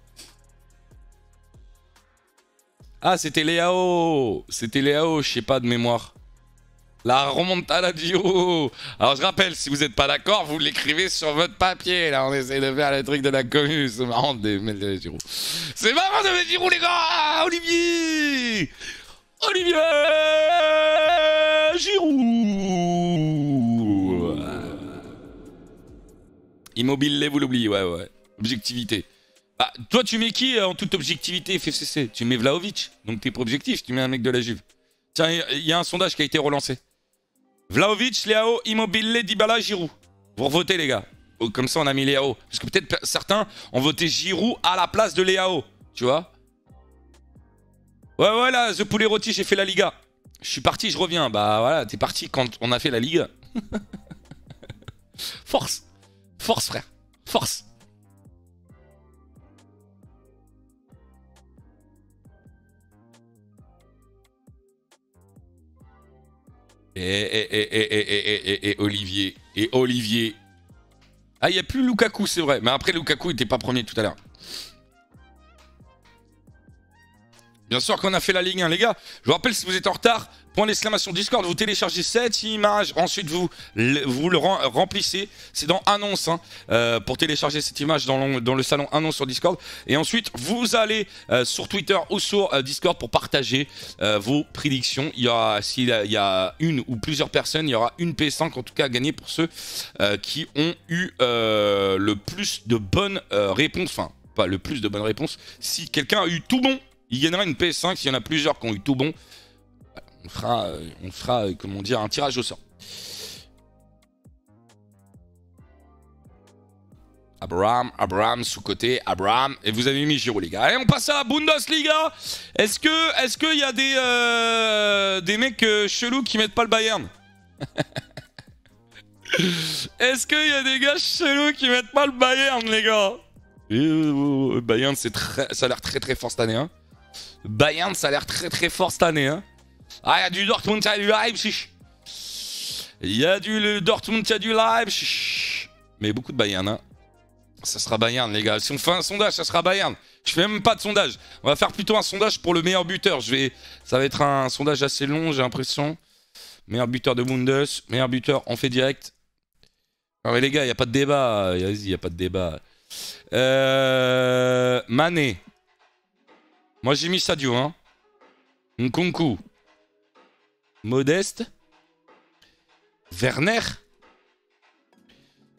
Ah, c'était Leao. Je sais pas de mémoire. La remontada de Giroud. Alors, je rappelle, si vous n'êtes pas d'accord, vous l'écrivez sur votre papier. Là, on essaie de faire le truc de la commune. C'est marrant de mettre Giroud. C'est marrant de mettre Giroud, les gars. Olivier Giroud. Immobile, vous l'oubliez, ouais. Objectivité. Ah, toi, tu mets qui en toute objectivité, FFCC? Tu mets Vlahovic. Donc, t'es pas objectif, tu mets un mec de la Juve. Tiens, il y a un sondage qui a été relancé. Vlahovic, Leao, Immobile, Dybala, Giroud. Vous revotez, les gars. Comme ça, on a mis Leao. Parce que peut-être certains ont voté Giroud à la place de Leao. Tu vois? Ouais, là, The Poulet Rôti, j'ai fait la Liga. Je suis parti, je reviens. Bah voilà, t'es parti quand on a fait la Liga. Force. Force, frère. Force. Et Olivier. Et Olivier. Ah, il n'y a plus Lukaku, c'est vrai. Mais après, Lukaku n'était pas premier tout à l'heure. Bien sûr qu'on a fait la Ligue 1, les gars. Je vous rappelle, si vous êtes en retard, point d'exclamation Discord, vous téléchargez cette image. Ensuite, vous le remplissez. C'est dans Annonce, hein, pour télécharger cette image dans le salon Annonce sur Discord. Et ensuite, vous allez sur Twitter ou sur Discord pour partager vos prédictions. S'il y a une ou plusieurs personnes, il y aura une PS5 en tout cas à gagner pour ceux qui ont eu le plus de bonnes réponses. Enfin, pas le plus de bonnes réponses. Si quelqu'un a eu tout bon, il gagnera une PS5. S'il y en a plusieurs qui ont eu tout bon, on fera comment dire, un tirage au sort. Abraham, sous-côté, Abraham. Et vous avez mis Giroud, les gars. Allez, on passe à la Bundesliga. Est-ce qu'il y a des mecs chelous qui mettent pas le Bayern? Est-ce qu'il y a des gars chelous qui mettent pas le Bayern, les gars? Bayern, ça a l'air très très fort cette année, hein. Bayern, ça a l'air très très fort cette année, hein. Ah, il y a du Dortmund, il y a du Leipzig. Il y a du Dortmund, il y a du Leipzig. Mais beaucoup de Bayern, hein. Ça sera Bayern, les gars. Si on fait un sondage, ça sera Bayern. Je fais même pas de sondage. On va faire plutôt un sondage pour le meilleur buteur. Ça va être un sondage assez long, j'ai l'impression. Meilleur buteur de Bundes, meilleur buteur, on fait direct. Non mais les gars, il n'y a pas de débat. Vas-y, il n'y a pas de débat. Mané. Moi j'ai mis Sadio, hein. Nkunku. Modeste. Werner.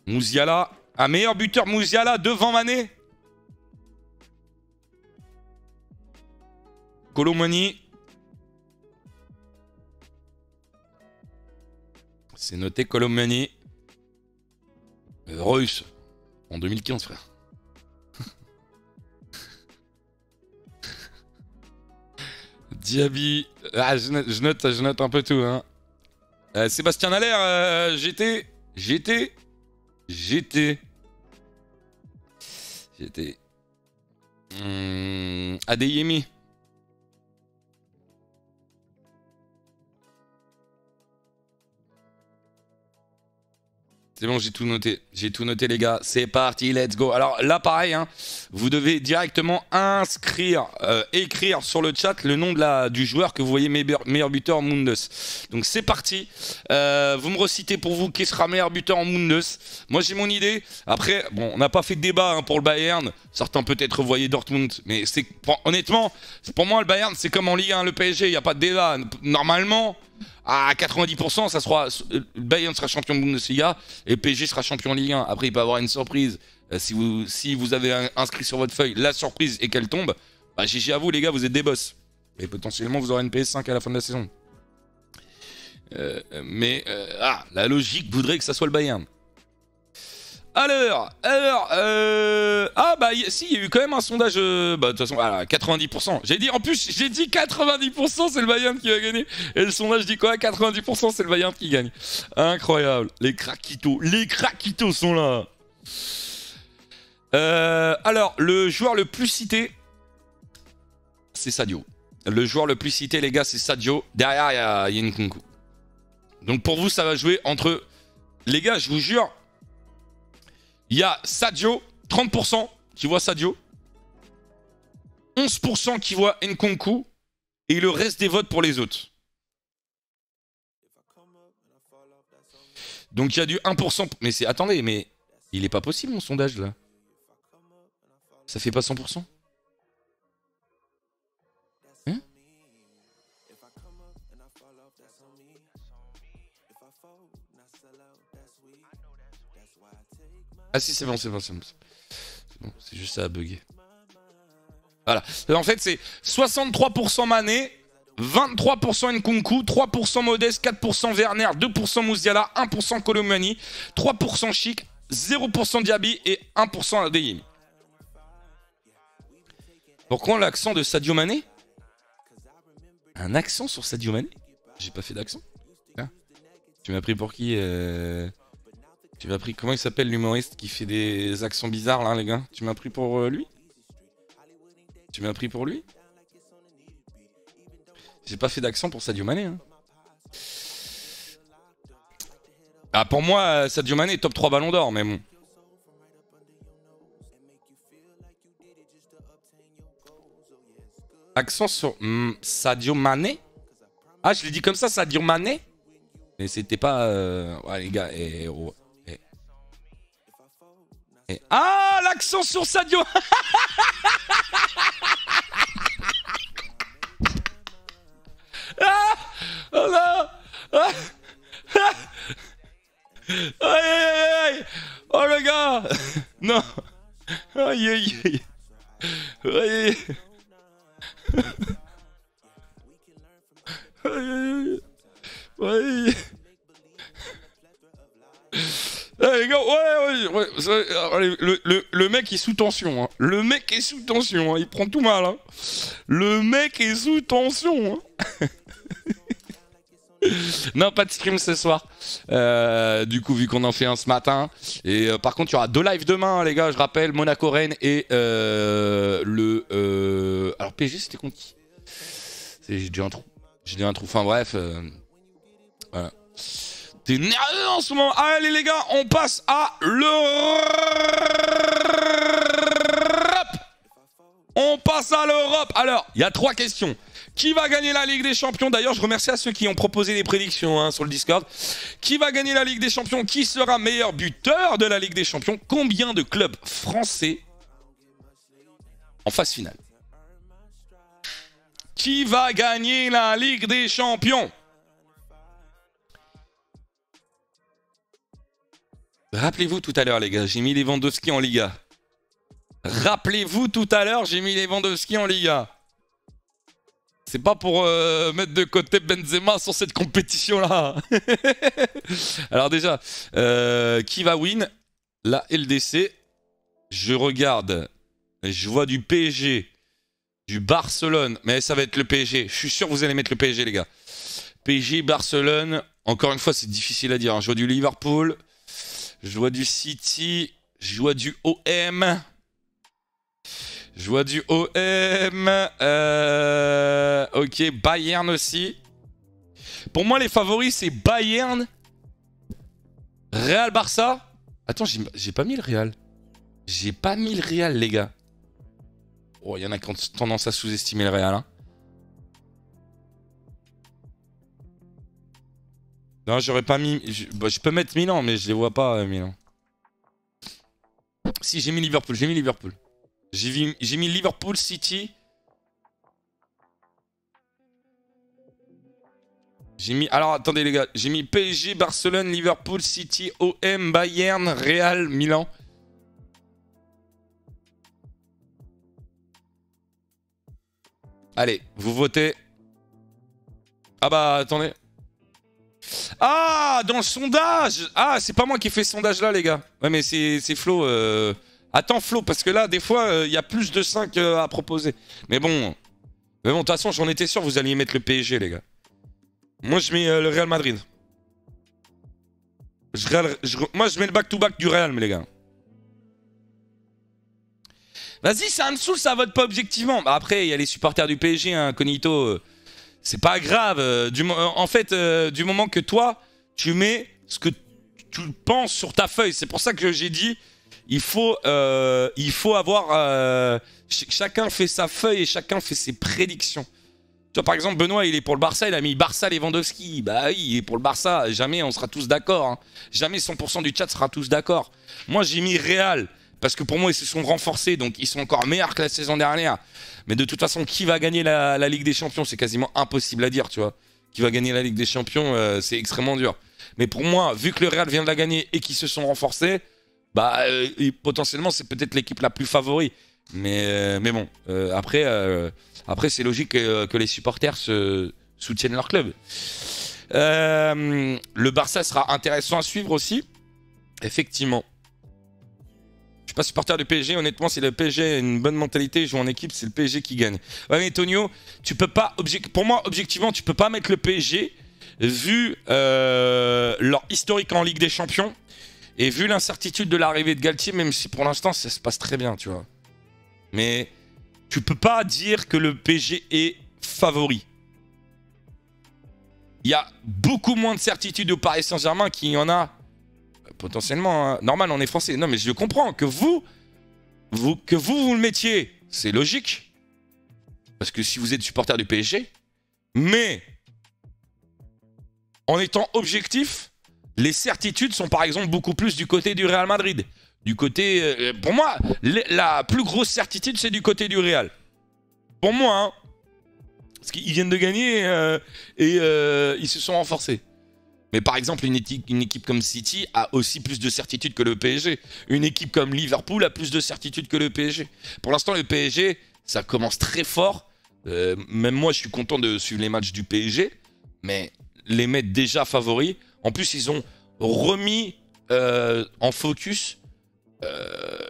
Musiala. Un meilleur buteur Musiala devant Mané. Colomani. C'est noté Colomani. Reus. En 2015, frère. Diaby. Ah, je note un peu tout, hein. Sébastien Haller, GT. Adeyemi. C'est bon, j'ai tout noté. J'ai tout noté, les gars. C'est parti, let's go. Alors là, pareil, hein, vous devez directement écrire sur le chat le nom du joueur que vous voyez meilleur buteur en Mundes. Donc c'est parti. Vous me recitez pour vous qui sera meilleur buteur en Mundes. Moi, j'ai mon idée. Après, bon, on n'a pas fait de débat, hein, pour le Bayern. Certains peut-être voyaient Dortmund. Mais honnêtement, pour moi, le Bayern, c'est comme en Ligue 1, le PSG. Il n'y a pas de débat. Normalement, à 90%, ça sera, le Bayern sera champion de Bundesliga et le PSG sera champion de Ligue 1. Après, il peut y avoir une surprise. Si vous avez inscrit sur votre feuille la surprise et qu'elle tombe, bah GG à vous, les gars, vous êtes des boss. Et potentiellement, vous aurez une PS5 à la fin de la saison. La logique voudrait que ça soit le Bayern. Alors, si, il y a eu quand même un sondage, de toute façon, 90%. J'ai dit 90%, c'est le Bayern qui va gagner. Et le sondage dit quoi? 90%, c'est le Bayern qui gagne. Incroyable. Les craquitos sont là. Alors, le joueur le plus cité, c'est Sadio. Le joueur le plus cité, les gars, c'est Sadio. Derrière, il y a Nkunku. Donc pour vous, ça va jouer entre... Les gars, je vous jure... Il y a Sadio, 30% qui voit Sadio, 11% qui voit Nkunku, et le reste des votes pour les autres. Donc il y a du 1%. Mais attendez, mais il est pas possible mon sondage là. Ça fait pas 100%. Hein? Ah si, c'est bon. C'est juste ça a bugué. Voilà. En fait, c'est 63% Mané, 23% Nkunku, 3% Modeste, 4% Werner, 2% Musiala, 1% Colomani, 3% Chic, 0% Diaby et 1% Adeyemi. Pourquoi l'accent de Sadio Mané? Un accent sur Sadio Mané? J'ai pas fait d'accent. Hein, tu m'as pris pour qui Tu m'as pris, comment il s'appelle l'humoriste qui fait des accents bizarres là les gars? Tu m'as pris pour lui? Tu m'as pris pour lui? J'ai pas fait d'accent pour Sadio Mané. Hein. Ah pour moi, Sadio Mané est top 3 ballon d'or, mais bon. Accent sur Sadio Mané? Ah je l'ai dit comme ça, Sadio Mané? Mais c'était pas... Ouais les gars, Ah l'accent sur Sadio. Ah oh là ah aïe aïe aïe. Oh le gars. Non. Aïe aïe aïe. Aïe aïe. Ouais. Eh, les gars, ouais. Le mec est sous tension. Hein. Le mec est sous tension. Hein. Il prend tout mal. Hein. Le mec est sous tension. Hein. Non, pas de stream ce soir. Du coup, vu qu'on en fait un ce matin. Et par contre, il y aura 2 lives demain, les gars. Je rappelle, Monaco-Rennes et Alors, PSG, c'était contre qui? J'ai dit un trou. Enfin, bref. Voilà. T'es nerveux en ce moment. Allez, les gars, on passe à l'Europe. On passe à l'Europe. Alors, il y a 3 questions. Qui va gagner la Ligue des Champions? D'ailleurs, je remercie à ceux qui ont proposé des prédictions hein, sur le Discord. Qui va gagner la Ligue des Champions? Qui sera meilleur buteur de la Ligue des Champions? Combien de clubs français en phase finale? Qui va gagner la Ligue des Champions? Rappelez-vous tout à l'heure, les gars, j'ai mis Lewandowski en Liga. Rappelez-vous tout à l'heure, j'ai mis Lewandowski en Liga. C'est pas pour mettre de côté Benzema sur cette compétition-là. Alors déjà, qui va win? La LDC. Je regarde. Je vois du PSG. Du Barcelone. Mais ça va être le PSG. Je suis sûr que vous allez mettre le PSG, les gars. PSG, Barcelone. Encore une fois, c'est difficile à dire. Hein. Je vois du Liverpool. Je vois du City. Je vois du OM. Je vois du OM. Ok, Bayern aussi. Pour moi, les favoris, c'est Bayern. Real Barça. Attends, j'ai pas mis le Real. J'ai pas mis le Real, les gars. Oh, il y en a qui ont tendance à sous-estimer le Real. Hein. Non, j'aurais pas mis... je peux mettre Milan, mais je les vois pas, Milan. Si, j'ai mis Liverpool. J'ai mis Liverpool, City. J'ai mis... Alors, attendez, les gars. J'ai mis PSG, Barcelone, Liverpool, City, OM, Bayern, Real, Milan. Allez, vous votez. Ah bah, attendez. Ah, dans le sondage. Ah, c'est pas moi qui ai fait ce sondage-là, les gars. Ouais, mais c'est Flo. Attends, Flo, parce que là, des fois, il y a plus de 5 à proposer. Mais bon, de toute façon, j'en étais sûr, vous alliez mettre le PSG, les gars. Moi, je mets le Real Madrid. Moi, je mets le back-to-back du Real, mais les gars. Vas-y, ça me saoule, ça vote pas objectivement. Bah, après, il y a les supporters du PSG, hein, Cognito. C'est pas grave. En fait, du moment que toi, tu mets ce que tu penses sur ta feuille. C'est pour ça que j'ai dit, il faut avoir... chacun fait sa feuille et chacun fait ses prédictions. Tu vois, par exemple, Benoît, il est pour le Barça, il a mis Barça Lewandowski. Bah oui, il est pour le Barça. Jamais on sera tous d'accord. Hein. Jamais 100% du chat sera tous d'accord. Moi, j'ai mis Real. Parce que pour moi, ils se sont renforcés, donc ils sont encore meilleurs que la saison dernière. Mais de toute façon, qui va gagner la Ligue des Champions? C'est quasiment impossible à dire, tu vois. Qui va gagner la Ligue des Champions, c'est extrêmement dur. Mais pour moi, vu que le Real vient de la gagner et qu'ils se sont renforcés, bah potentiellement, c'est peut-être l'équipe la plus favori. Mais bon, après c'est logique que les supporters soutiennent leur club. Le Barça sera intéressant à suivre aussi. Effectivement. Je suis pas supporter du PSG, honnêtement, si le PSG a une bonne mentalité, joue en équipe, c'est le PSG qui gagne. Ouais, mais Tonio, tu peux pas, pour moi, objectivement, tu peux pas mettre le PSG, vu leur historique en Ligue des Champions, Et vu l'incertitude de l'arrivée de Galtier, même si pour l'instant ça se passe très bien, tu vois. Mais tu peux pas dire que le PSG est favori. Il y a beaucoup moins de certitude au Paris Saint-Germain qu'il y en a potentiellement. Hein. Normal, on est français. Non, mais je comprends que vous le mettiez. C'est logique. Parce que si vous êtes supporter du PSG, mais en étant objectif, les certitudes sont par exemple beaucoup plus du côté du Real Madrid. Du côté... pour moi, la plus grosse certitude, c'est du côté du Real. Pour moi, hein. Parce qu'ils viennent de gagner et ils se sont renforcés. Mais par exemple, une équipe comme City a aussi plus de certitude que le PSG. Une équipe comme Liverpool a plus de certitude que le PSG. Pour l'instant, le PSG, ça commence très fort. Même moi, je suis content de suivre les matchs du PSG. Mais les mettre déjà favoris. En plus, ils ont remis en focus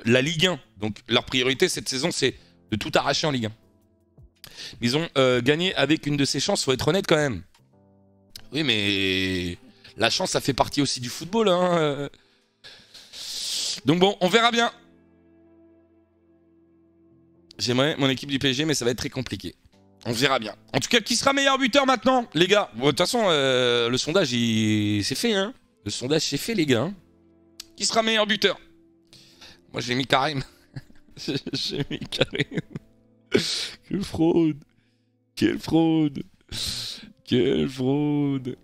la Ligue 1. Donc, leur priorité cette saison, c'est de tout arracher en Ligue 1. Ils ont gagné avec une de ces chances, faut être honnête quand même. Oui, mais la chance, ça fait partie aussi du football. Hein. Donc bon, on verra bien. J'aimerais mon équipe du PSG, mais ça va être très compliqué. On verra bien. En tout cas, qui sera meilleur buteur maintenant, les gars? Bon, de toute façon, le sondage, c'est fait. Hein. Le sondage, c'est fait, les gars. Hein. Qui sera meilleur buteur? Moi, j'ai mis Karim. J'ai mis Karim. Quelle fraude. Quelle fraude. Quelle fraude.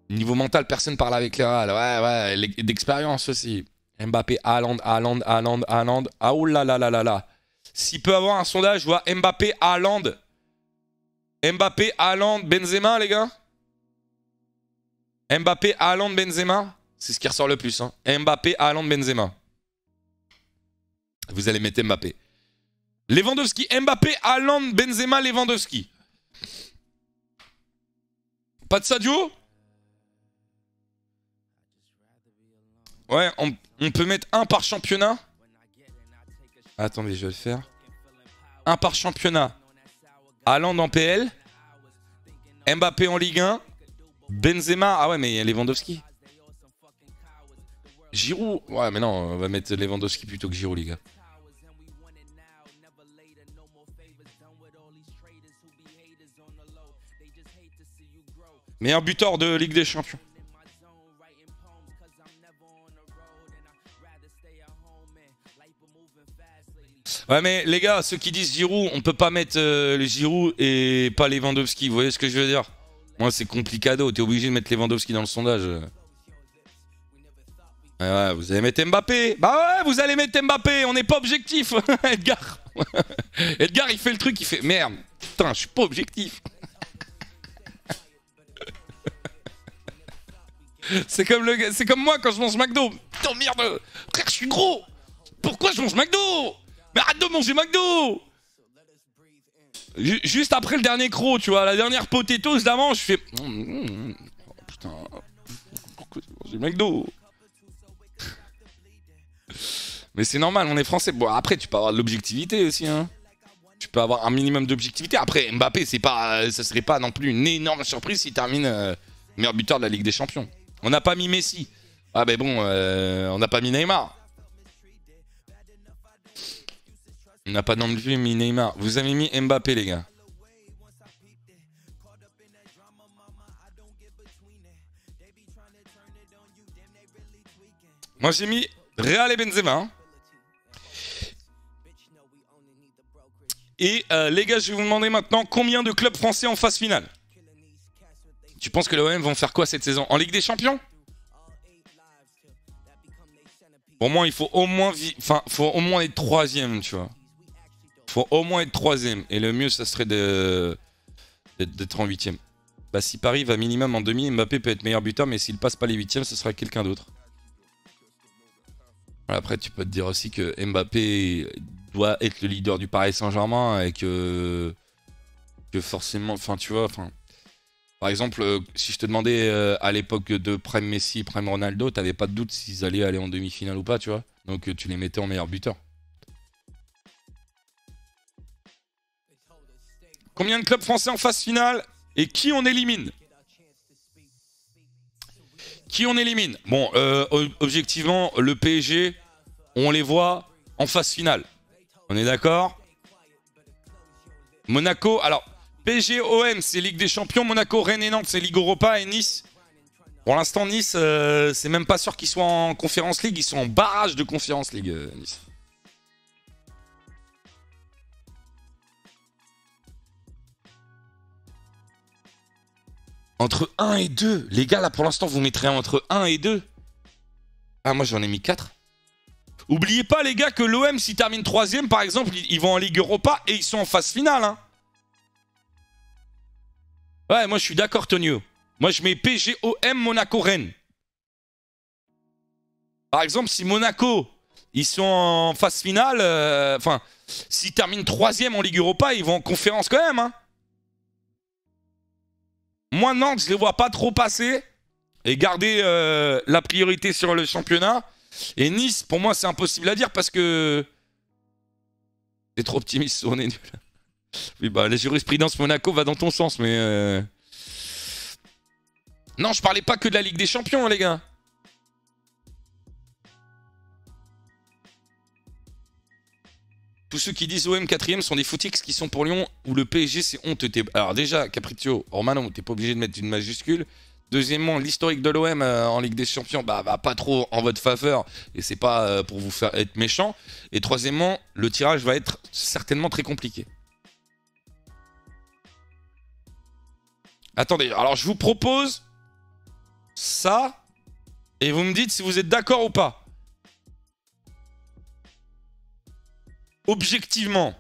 Niveau mental, personne parle avec les Real. Ouais, d'expérience aussi. Mbappé, Haaland. Ah oh là là là là là. S'il peut avoir un sondage, je vois Mbappé, Haaland. Mbappé, Haaland, Benzema, les gars. Mbappé, Haaland, Benzema. C'est ce qui ressort le plus. Hein. Mbappé, Haaland, Benzema. Vous allez mettre Mbappé. Lewandowski, Mbappé, Haaland, Benzema, Lewandowski. Pas de Sadio? Ouais, on peut mettre un par championnat. Attendez, je vais le faire. Un par championnat. Haaland en PL. Mbappé en Ligue 1. Benzema. Ah ouais, mais il y a Lewandowski. Giroud. Ouais, mais non, on va mettre Lewandowski plutôt que Giroud, les gars. Meilleur buteur de Ligue des Champions. Ouais, mais les gars, ceux qui disent Giroud, on peut pas mettre les Giroud et pas Lewandowski. Vous voyez ce que je veux dire? Moi, c'est complicado. T'es obligé de mettre Lewandowski dans le sondage. Ouais, vous allez mettre Mbappé. Bah ouais, vous allez mettre Mbappé. On n'est pas objectif, Edgar. Edgar, il fait le truc, il fait merde. Putain, je suis pas objectif. C'est comme moi quand je mange McDo. Putain, merde. Frère, je suis gros. Pourquoi je mange McDo? Mais arrête de manger McDo. Juste après le dernier croc, tu vois, la dernière potatoes d'avant, je fais... Oh, putain, pourquoi j'ai mangé McDo? Mais c'est normal, on est français. Bon, après, tu peux avoir de l'objectivité aussi, hein. Tu peux avoir un minimum d'objectivité. Après, Mbappé, ça serait pas non plus une énorme surprise s'il termine meilleur buteur de la Ligue des Champions. On n'a pas mis Messi. Ah ben bon, on n'a pas mis Neymar. On n'a pas non plus mis Neymar. Vous avez mis Mbappé, les gars. Moi, j'ai mis Real et Benzema. Hein. Et les gars, je vais vous demander maintenant combien de clubs français en phase finale. Tu penses que l'OM vont faire quoi cette saison? En Ligue des Champions? Pour moi, il faut au moins, être troisième, tu vois. Il faut au moins être troisième. Et le mieux, ça serait d'être en huitième. Bah, si Paris va minimum en demi, Mbappé peut être meilleur buteur, mais s'il passe pas les huitièmes, ce sera quelqu'un d'autre. Après, tu peux te dire aussi que Mbappé doit être le leader du Paris Saint-Germain et que forcément, enfin, tu vois, enfin... Par exemple, si je te demandais à l'époque de Prime Messi, Prime Ronaldo, t'avais pas de doute s'ils allaient aller en demi-finale ou pas, tu vois. Donc tu les mettais en meilleur buteur. Combien de clubs français en phase finale et qui on élimine? Qui on élimine? Bon, objectivement, le PSG, on les voit en phase finale. On est d'accord? Monaco, alors, PSG, OM, c'est Ligue des Champions. Monaco, Rennes et Nantes, c'est Ligue Europa. Et Nice, pour l'instant, Nice, c'est même pas sûr qu'ils soient en Conference League. Ils sont en barrage de Conference League, Nice. Entre 1 et 2. Les gars, là, pour l'instant, vous mettrez entre 1 et 2. Ah, moi, j'en ai mis 4. Oubliez pas, les gars, que l'OM, s'ils terminent 3ème, par exemple, ils vont en Ligue Europa et ils sont en phase finale. Hein. Ouais, moi, je suis d'accord, Tonio. Moi, je mets PSG, OM, Monaco, Rennes. Par exemple, si Monaco, ils sont en phase finale, enfin, s'ils terminent 3ème en Ligue Europa, ils vont en conférence quand même. Hein. Moi, Nantes, je les vois pas trop passer et garder la priorité sur le championnat. Et Nice, pour moi, c'est impossible à dire parce que c'est trop optimiste, on est nul. Oui, bah, la jurisprudence Monaco va dans ton sens, mais... Non, je parlais pas que de la Ligue des Champions, les gars. Tous ceux qui disent OM 4ème sont des footix qui sont pour Lyon où le PSG c'est honte. Alors déjà, Capriccio, Romano, t'es pas obligé de mettre une majuscule. Deuxièmement, l'historique de l'OM en Ligue des Champions bah, va pas trop en votre faveur et c'est pas pour vous faire être méchant. Et troisièmement, le tirage va être certainement très compliqué. Attendez, alors je vous propose ça et vous me dites si vous êtes d'accord ou pas. Objectivement,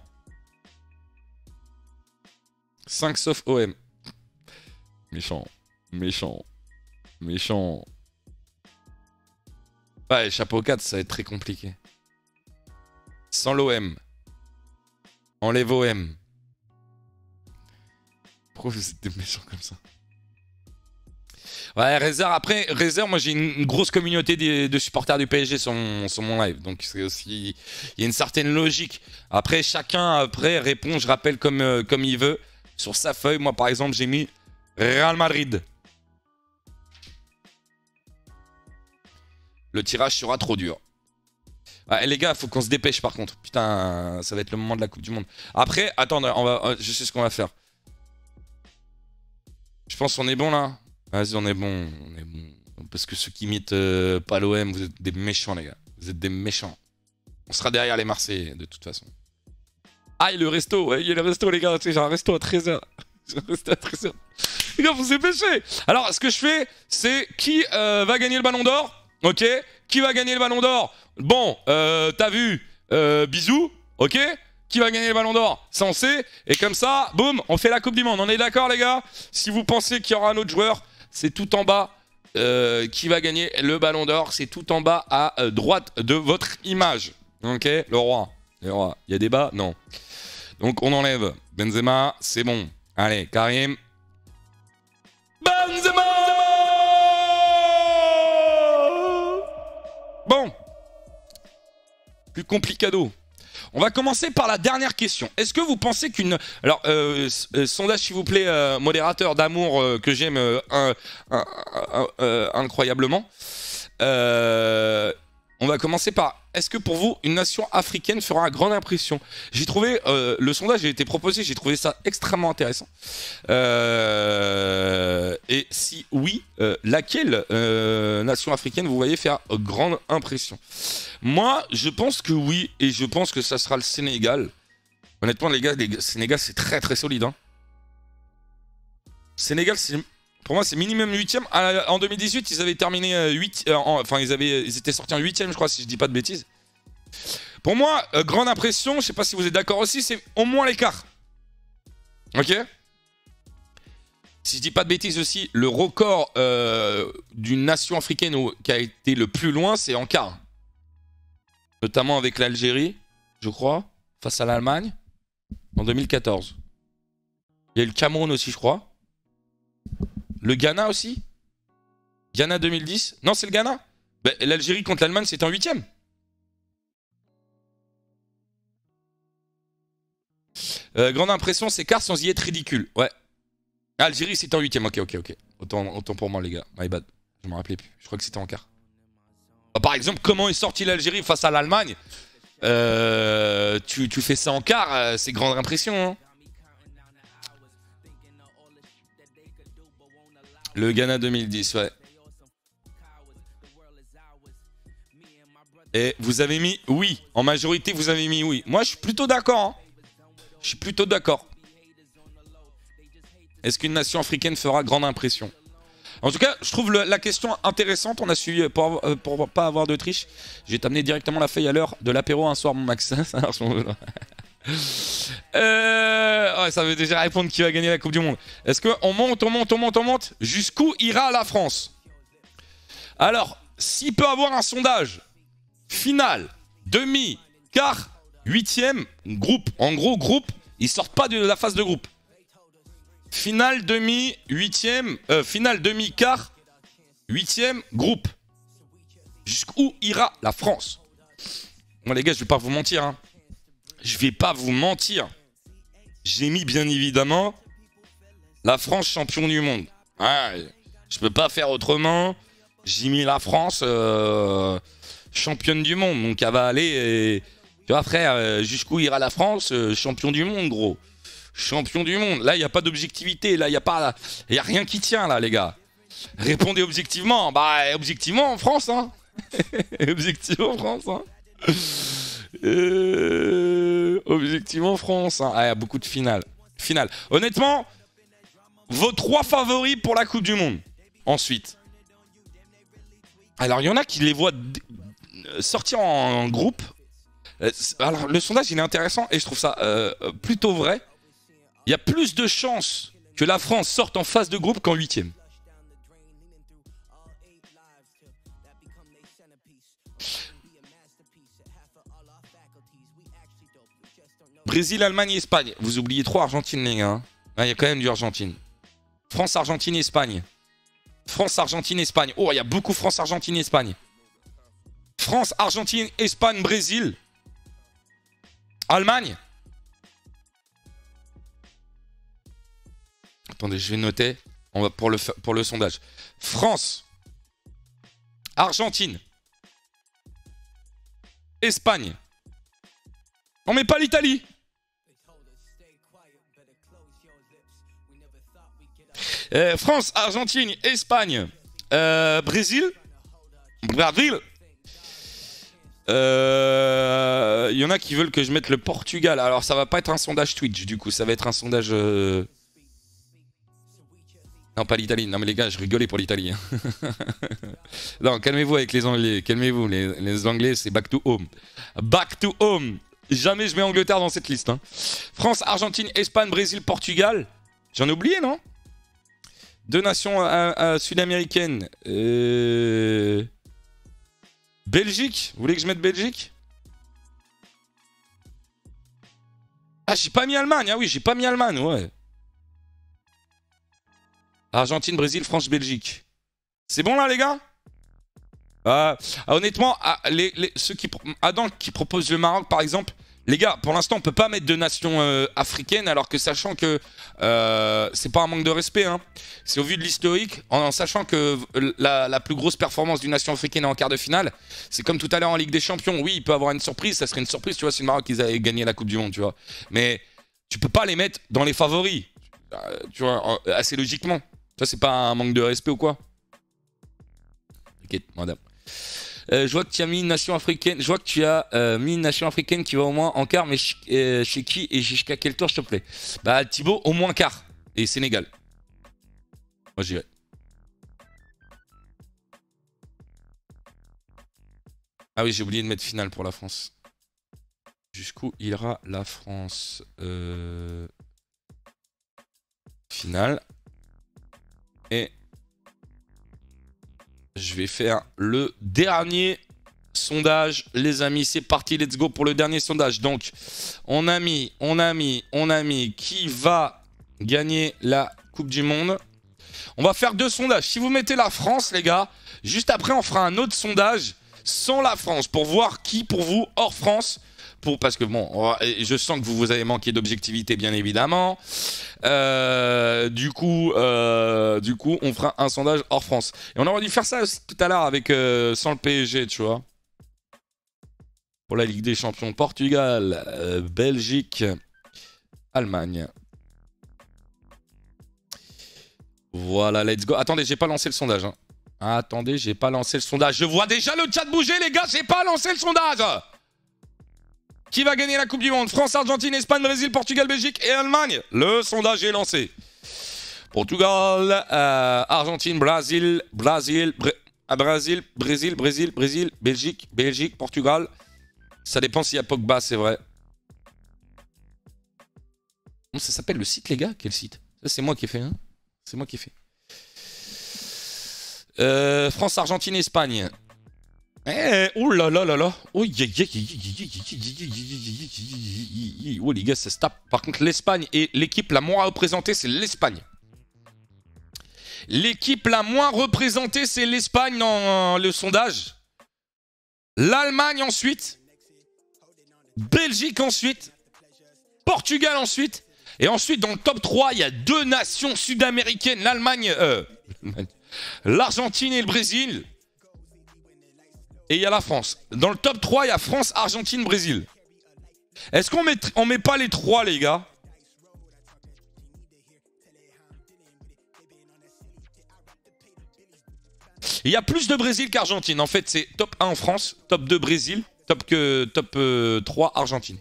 5 sauf OM. Méchant, méchant, méchant. Ouais, chapeau 4, ça va être très compliqué. Sans l'OM. Enlève OM. Pourquoi vous êtes des méchants comme ça? Ouais, Razer, après, Razer, moi j'ai une grosse communauté de supporters du PSG sur mon live. Donc c'est aussi. Il y a une certaine logique. Après, chacun après répond, je rappelle, comme il veut. Sur sa feuille, moi par exemple, j'ai mis Real Madrid. Le tirage sera trop dur. Ouais, les gars, faut qu'on se dépêche par contre. Putain, ça va être le moment de la Coupe du Monde. Après, attendez, je sais ce qu'on va faire. Je pense qu'on est bon là. Vas-y, on est bon. Parce que ceux qui imitent pas l'OM, vous êtes des méchants, les gars. Vous êtes des méchants. On sera derrière les Marseillais, de toute façon. Ah, il y a le resto. Ouais, il y a le resto, les gars. Tu sais, j'ai un resto à 13h. J'ai un resto à 13h. Les gars, vous vous dépêchez. Alors, ce que je fais, c'est qui va gagner le ballon d'or. Ok. Qui va gagner le ballon d'or. Bon, t'as vu. Bisous. Ok. Qui va gagner le ballon d'or? Ça on sait. Et comme ça, boum, on fait la Coupe du Monde. On est d'accord, les gars? Si vous pensez qu'il y aura un autre joueur, c'est tout en bas. Qui va gagner le ballon d'or? C'est tout en bas à droite de votre image. Ok? Le roi. Le roi. Il y a débat? Non. Donc on enlève Benzema. C'est bon. Allez, Karim. Benzema! Bon. Plus complicado. On va commencer par la dernière question. Est-ce que vous pensez qu'une... Alors, sondage s'il vous plaît, modérateur d'amour que j'aime incroyablement. On va commencer par... Est-ce que pour vous, une nation africaine fera une grande impression? J'ai trouvé... le sondage a été proposé, j'ai trouvé ça extrêmement intéressant. Et si oui, laquelle nation africaine vous voyez faire grande impression? Moi, je pense que oui, et je pense que ça sera le Sénégal. Honnêtement, les gars, le Sénégal, c'est très très solide. Hein. Sénégal, pour moi, c'est minimum 8ème. En 2018, ils avaient terminé 8. Enfin, ils étaient sortis en 8ème, je crois, si je dis pas de bêtises. Pour moi, grande impression, je sais pas si vous êtes d'accord aussi, c'est au moins l'écart. Ok? Si je dis pas de bêtises aussi, le record d'une nation africaine qui a été le plus loin, c'est en quart. Notamment avec l'Algérie, je crois, face à l'Allemagne, en 2014. Il y a eu le Cameroun aussi, je crois. Le Ghana aussi. Ghana 2010. Non, c'est le Ghana. Ben, l'Algérie contre l'Allemagne, c'était en 8ème. Grande impression, c'est quart sans y être ridicule. Ouais. Algérie, c'était en 8ème. Ok. Autant pour moi, les gars. My bad. Je me rappelais plus. Je crois que c'était en quart. Bah, par exemple, comment est sorti l'Algérie face à l'Allemagne? Tu fais ça en quart, c'est grande impression. Hein. Le Ghana 2010, ouais. Et vous avez mis oui. En majorité, vous avez mis oui. Moi, je suis plutôt d'accord. Hein. Je suis plutôt d'accord. Est-ce qu'une nation africaine fera grande impression? En tout cas, je trouve la question intéressante. On a suivi pour pas avoir de triche. Je vais t'amener directement la feuille à l'heure de l'apéro un soir, mon Max. Ouais, ça veut déjà répondre qui va gagner la Coupe du Monde. Est-ce qu'on monte, on monte jusqu'où ira la France? Alors, s'il peut avoir un sondage finale, demi, quart, huitième, groupe. En gros, groupe, ils sortent pas de la phase de groupe. Finale, demi, huitième, finale, demi, quart, huitième, groupe. Jusqu'où ira la France? Moi, les gars, je vais pas vous mentir. Hein. Je vais pas vous mentir. J'ai mis, bien évidemment, la France champion du monde. Ouais, je peux pas faire autrement. J'ai mis la France... championne du monde, donc elle va aller, et... tu vois frère, jusqu'où ira la France, champion du monde gros, champion du monde, là il n'y a pas d'objectivité, là il n'y a pas, il y a rien qui tient là les gars, répondez objectivement, bah objectivement en France hein, objectivement France hein, objectivement France hein, ah, il y a beaucoup de finales, honnêtement, vos 3 favoris pour la Coupe du Monde, ensuite, alors il y en a qui les voient sortir en groupe. Alors le sondage il est intéressant et je trouve ça plutôt vrai. Il y a plus de chances que la France sorte en phase de groupe qu'en 8e. Brésil, Allemagne et Espagne. Vous oubliez 3 Argentine les gars. Il y a quand même du Argentine. France, Argentine, Espagne. France, Argentine, Espagne. Oh il y a beaucoup France, Argentine, Espagne. France, Argentine, Espagne, Brésil, Allemagne. Attendez, je vais noter. On va pour le sondage. France, Argentine, Espagne. On met pas l'Italie. France, Argentine, Espagne, Brésil, Brésil. Il y en a qui veulent que je mette le Portugal. Alors ça va pas être un sondage Twitch du coup, ça va être un sondage... Non pas l'Italie, non mais les gars je rigolais pour l'Italie. Non calmez-vous avec les Anglais, calmez-vous, les Anglais c'est back to home. Back to home. Jamais je mets Angleterre dans cette liste. Hein. France, Argentine, Espagne, Brésil, Portugal. J'en ai oublié non? 2 nations sud-américaines. Belgique? Vous voulez que je mette Belgique? Ah, j'ai pas mis Allemagne. Ah oui, j'ai pas mis Allemagne, ouais. Argentine, Brésil, France, Belgique. C'est bon là, les gars? Honnêtement, ceux Adam qui propose le Maroc, par exemple, les gars, pour l'instant, on peut pas mettre de nations africaines, alors que sachant que c'est pas un manque de respect, hein. C'est au vu de l'historique, en sachant que la plus grosse performance d'une nation africaine est en quart de finale. C'est comme tout à l'heure en Ligue des Champions. Oui, il peut avoir une surprise, ça serait une surprise, tu vois, si le Maroc ils avaient gagné la Coupe du Monde, tu vois. Mais tu peux pas les mettre dans les favoris, tu vois, assez logiquement. Ça, c'est pas un manque de respect ou quoi? Ok, madame. Je vois que tu as mis une nation africaine. Je vois que tu as mis une nation africaine qui va au moins en quart, mais chez qui et jusqu'à quel tour, s'il te plaît? Bah, Thibaut, au moins quart. Et Sénégal. Moi, j'irai. Ah oui, j'ai oublié de mettre finale pour la France. Jusqu'où ira la France? Finale. Et je vais faire le dernier sondage, les amis. C'est parti, let's go pour le dernier sondage. Donc, on a mis qui va gagner la Coupe du Monde. On va faire 2 sondages. Si vous mettez la France, les gars, juste après, on fera un autre sondage sans la France pour voir qui, pour vous, hors France, parce que bon, je sens que vous avez manqué d'objectivité, bien évidemment. Du coup, on fera un sondage hors France. Et on aurait dû faire ça aussi tout à l'heure avec sans le PSG, tu vois. Pour la Ligue des Champions, Portugal, Belgique, Allemagne. Voilà, let's go. Attendez, j'ai pas lancé le sondage. Hein. Attendez, j'ai pas lancé le sondage. Je vois déjà le chat bouger, les gars. J'ai pas lancé le sondage. Qui va gagner la Coupe du Monde? France, Argentine, Espagne, Brésil, Portugal, Belgique et Allemagne. Le sondage est lancé. Portugal, Argentine, Brésil, Belgique, Portugal. Ça dépend s'il y a Pogba, c'est vrai. Ça s'appelle le site, les gars? Quel site? Ça, c'est moi qui ai fait, hein? C'est moi qui ai fait. France, Argentine, Espagne. Oh là là là là. Oh, oh les gars, ça se tape. Par contre, l'Espagne et l'équipe la moins représentée, c'est l'Espagne. L'équipe la moins représentée, c'est l'Espagne dans le sondage. L'Allemagne ensuite. Belgique ensuite. Portugal ensuite. Et ensuite, dans le top 3, il y a 2 nations sud-américaines. L'Allemagne, l'Argentine et le Brésil. Et il y a la France. Dans le top 3, il y a France, Argentine, Brésil. Est-ce qu'on met pas les 3, les gars? Il y a plus de Brésil qu'Argentine. En fait, c'est top 1 en France, top 2 Brésil, top 3 Argentine.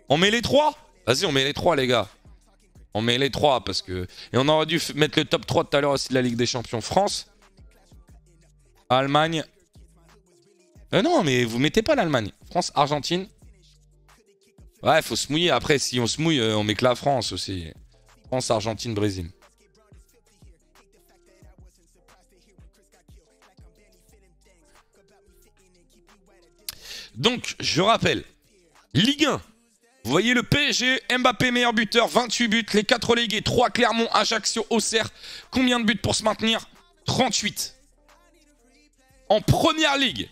On met les 3? Vas-y, on met les 3, les gars. On met les 3 parce que... Et on aurait dû mettre le top 3 tout à l'heure aussi de la Ligue des Champions. France, Allemagne. Non, mais vous mettez pas l'Allemagne. France, Argentine. Ouais, faut se mouiller. Après, si on se mouille, on met que la France aussi. France, Argentine, Brésil. Donc, je rappelle. Ligue 1. Vous voyez le PSG, Mbappé meilleur buteur, 28 buts, les 4 relégués, 3 Clermont, Ajaccio, Auxerre. Combien de buts pour se maintenir? 38. En première ligue,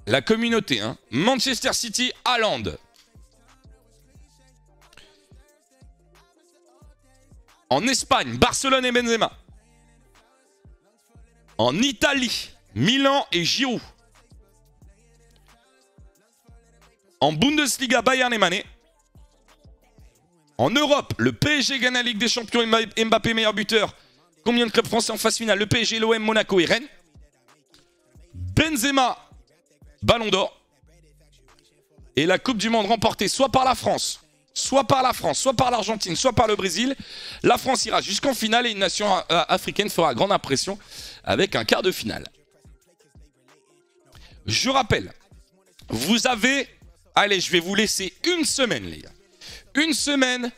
la communauté, hein, Manchester City, Haaland. En Espagne, Barcelone et Benzema. En Italie, Milan et Giroud. En Bundesliga, Bayern et Mané. En Europe, le PSG gagne la Ligue des Champions, Mbappé meilleur buteur. Combien de clubs français en phase finale? Le PSG, l'OM, Monaco et Rennes. Benzema, Ballon d'Or. Et la Coupe du Monde remportée soit par la France, soit par l'Argentine, soit par le Brésil. La France ira jusqu'en finale et une nation africaine fera grande impression avec un quart de finale. Je rappelle, vous avez... Allez, je vais vous laisser une semaine, les gars. Une semaine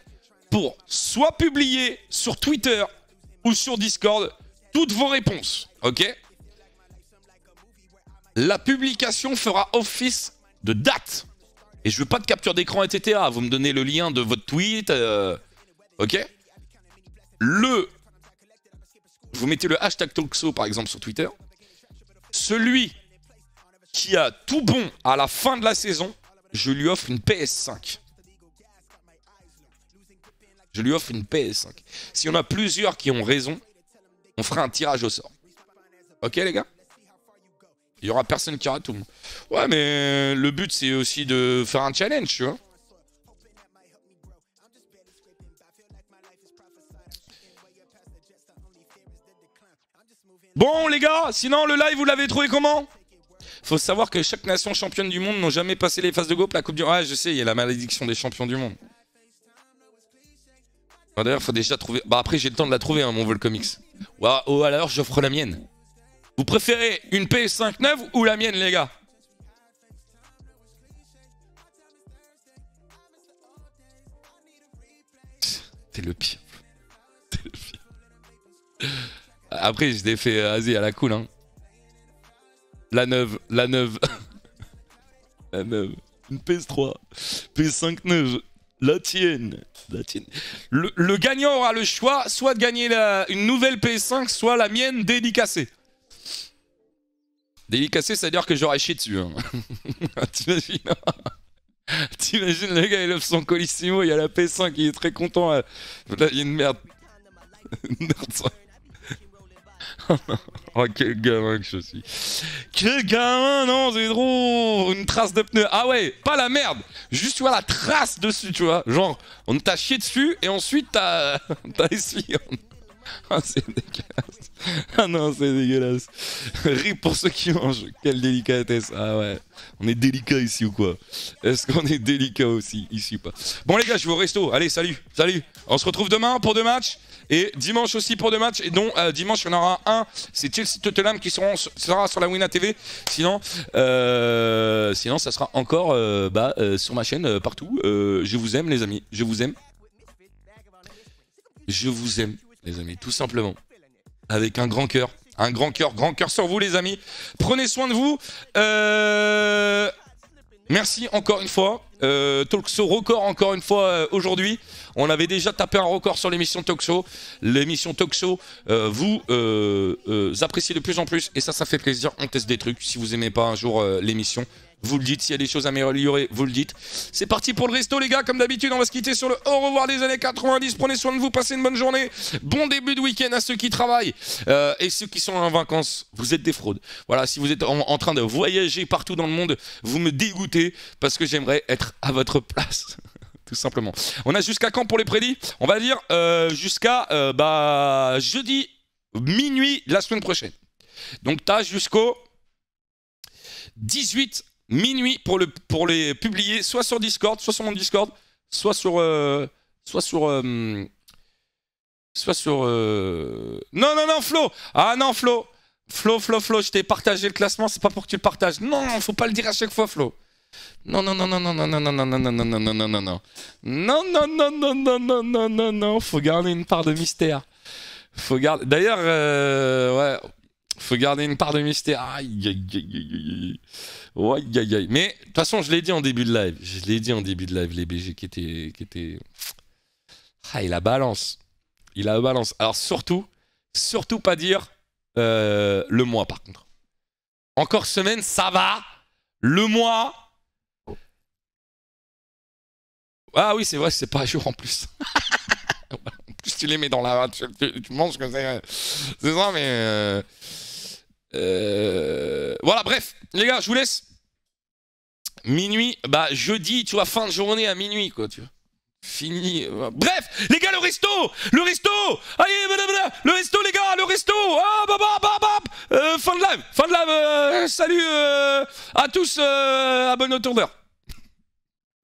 pour soit publier sur Twitter ou sur Discord toutes vos réponses, ok? La publication fera office de date. Et je veux pas de capture d'écran, etc. Vous me donnez le lien de votre tweet, ok? Vous mettez le hashtag Talkso, par exemple, sur Twitter. Celui qui a tout bon à la fin de la saison, je lui offre une PS5. Je lui offre une PS5. S'il y en a plusieurs qui ont raison, on fera un tirage au sort. Ok, les gars? Il y aura personne qui aura tout. Ouais, mais le but, c'est aussi de faire un challenge, tu vois. Bon, les gars, sinon, le live, vous l'avez trouvé comment? Faut savoir que chaque nation championne du monde n'ont jamais passé les phases de groupe. La Coupe du Monde. Ouais, je sais, il y a la malédiction des champions du monde. D'ailleurs, faut déjà trouver. Bah, après, j'ai le temps de la trouver, hein, mon Volcomix. Ou alors, j'offre la mienne. Vous préférez une PS5 neuve ou la mienne, les gars? T'es le pire. T'es le pire. Après, je l'ai fait, vas-y, à la cool, hein. La neuve. La neuve. Une PS3. PS5 neuve. La tienne. La tienne. Le gagnant aura le choix, soit de gagner une nouvelle PS5, soit la mienne dédicacée. Délicacé, c'est-à-dire que j'aurais chié dessus. Hein. T'imagines? T'imagines le gars, il lève son colissimo, il y a la P5, il est très content. Là, il y a une merde. Une merde, ça. Oh, quel gamin que je suis. Quel gamin, non, c'est trop. Une trace de pneu. Ah ouais, pas la merde. Juste, tu vois, la trace dessus, tu vois. Genre, on t'a chié dessus et ensuite t'as essuyé. Ah, c'est dégueulasse. Ah non, c'est dégueulasse. Rip pour ceux qui mangent. Quelle délicatesse. Ah ouais. On est délicat ici ou quoi? Est-ce qu'on est délicat aussi ici ou pas? Bon les gars, je vais au resto. Allez, salut. Salut. On se retrouve demain pour 2 matchs. Et dimanche aussi pour 2 matchs. Et donc dimanche, il y en aura un. C'est Chelsea-Tottenham qui sera sur la Wina TV. Sinon, ça sera encore sur ma chaîne partout. Je vous aime les amis. Je vous aime. Je vous aime les amis. Tout simplement. Avec un grand cœur. Un grand cœur sur vous les amis. Prenez soin de vous. Merci encore une fois. Talkshow record encore une fois aujourd'hui. On avait déjà tapé un record sur l'émission Talkshow. L'émission Talkshow, vous appréciez de plus en plus et ça fait plaisir. On teste des trucs. Si vous aimez pas un jour l'émission, vous le dites. S'il y a des choses à améliorer, vous le dites. C'est parti pour le resto les gars. Comme d'habitude, on va se quitter sur le au revoir des années 90. Prenez soin de vous, passez une bonne journée. Bon début de week-end à ceux qui travaillent et ceux qui sont en vacances. Vous êtes des fraudes. Voilà, si vous êtes en train de voyager partout dans le monde, vous me dégoûtez parce que j'aimerais être à votre place. Tout simplement. On a jusqu'à quand pour les prédits? On va dire jusqu'à jeudi minuit la semaine prochaine. Donc t'as jusqu'au 18 minuit pour les publier, soit sur Discord, soit sur mon Discord, soit sur non Flo. Ah non Flo, je t'ai partagé le classement, c'est pas pour que tu le partages. Non, faut pas le dire à chaque fois Flo. Non, faut garder une part de mystère. Faut garder. D'ailleurs, ouais, faut garder une part de mystère. Aïe, aïe, aïe, aïe, aïe, aïe, aïe. Mais de toute façon, je l'ai dit en début de live. Les BG qui étaient. Ah, il a balance. Alors surtout pas dire le mois par contre. Encore semaine, ça va. Le mois. Ah oui, c'est vrai, c'est pas à jour en plus. En plus, tu les mets dans la... Tu manges que c'est ça, mais... Voilà, bref. Les gars, je vous laisse. Minuit, jeudi, tu vois, fin de journée à minuit, quoi, tu vois. Fini. Bref, les gars, le resto. Allez, le resto, les gars, le resto. Fin de live. Salut à tous, abonnés au tour d'heure.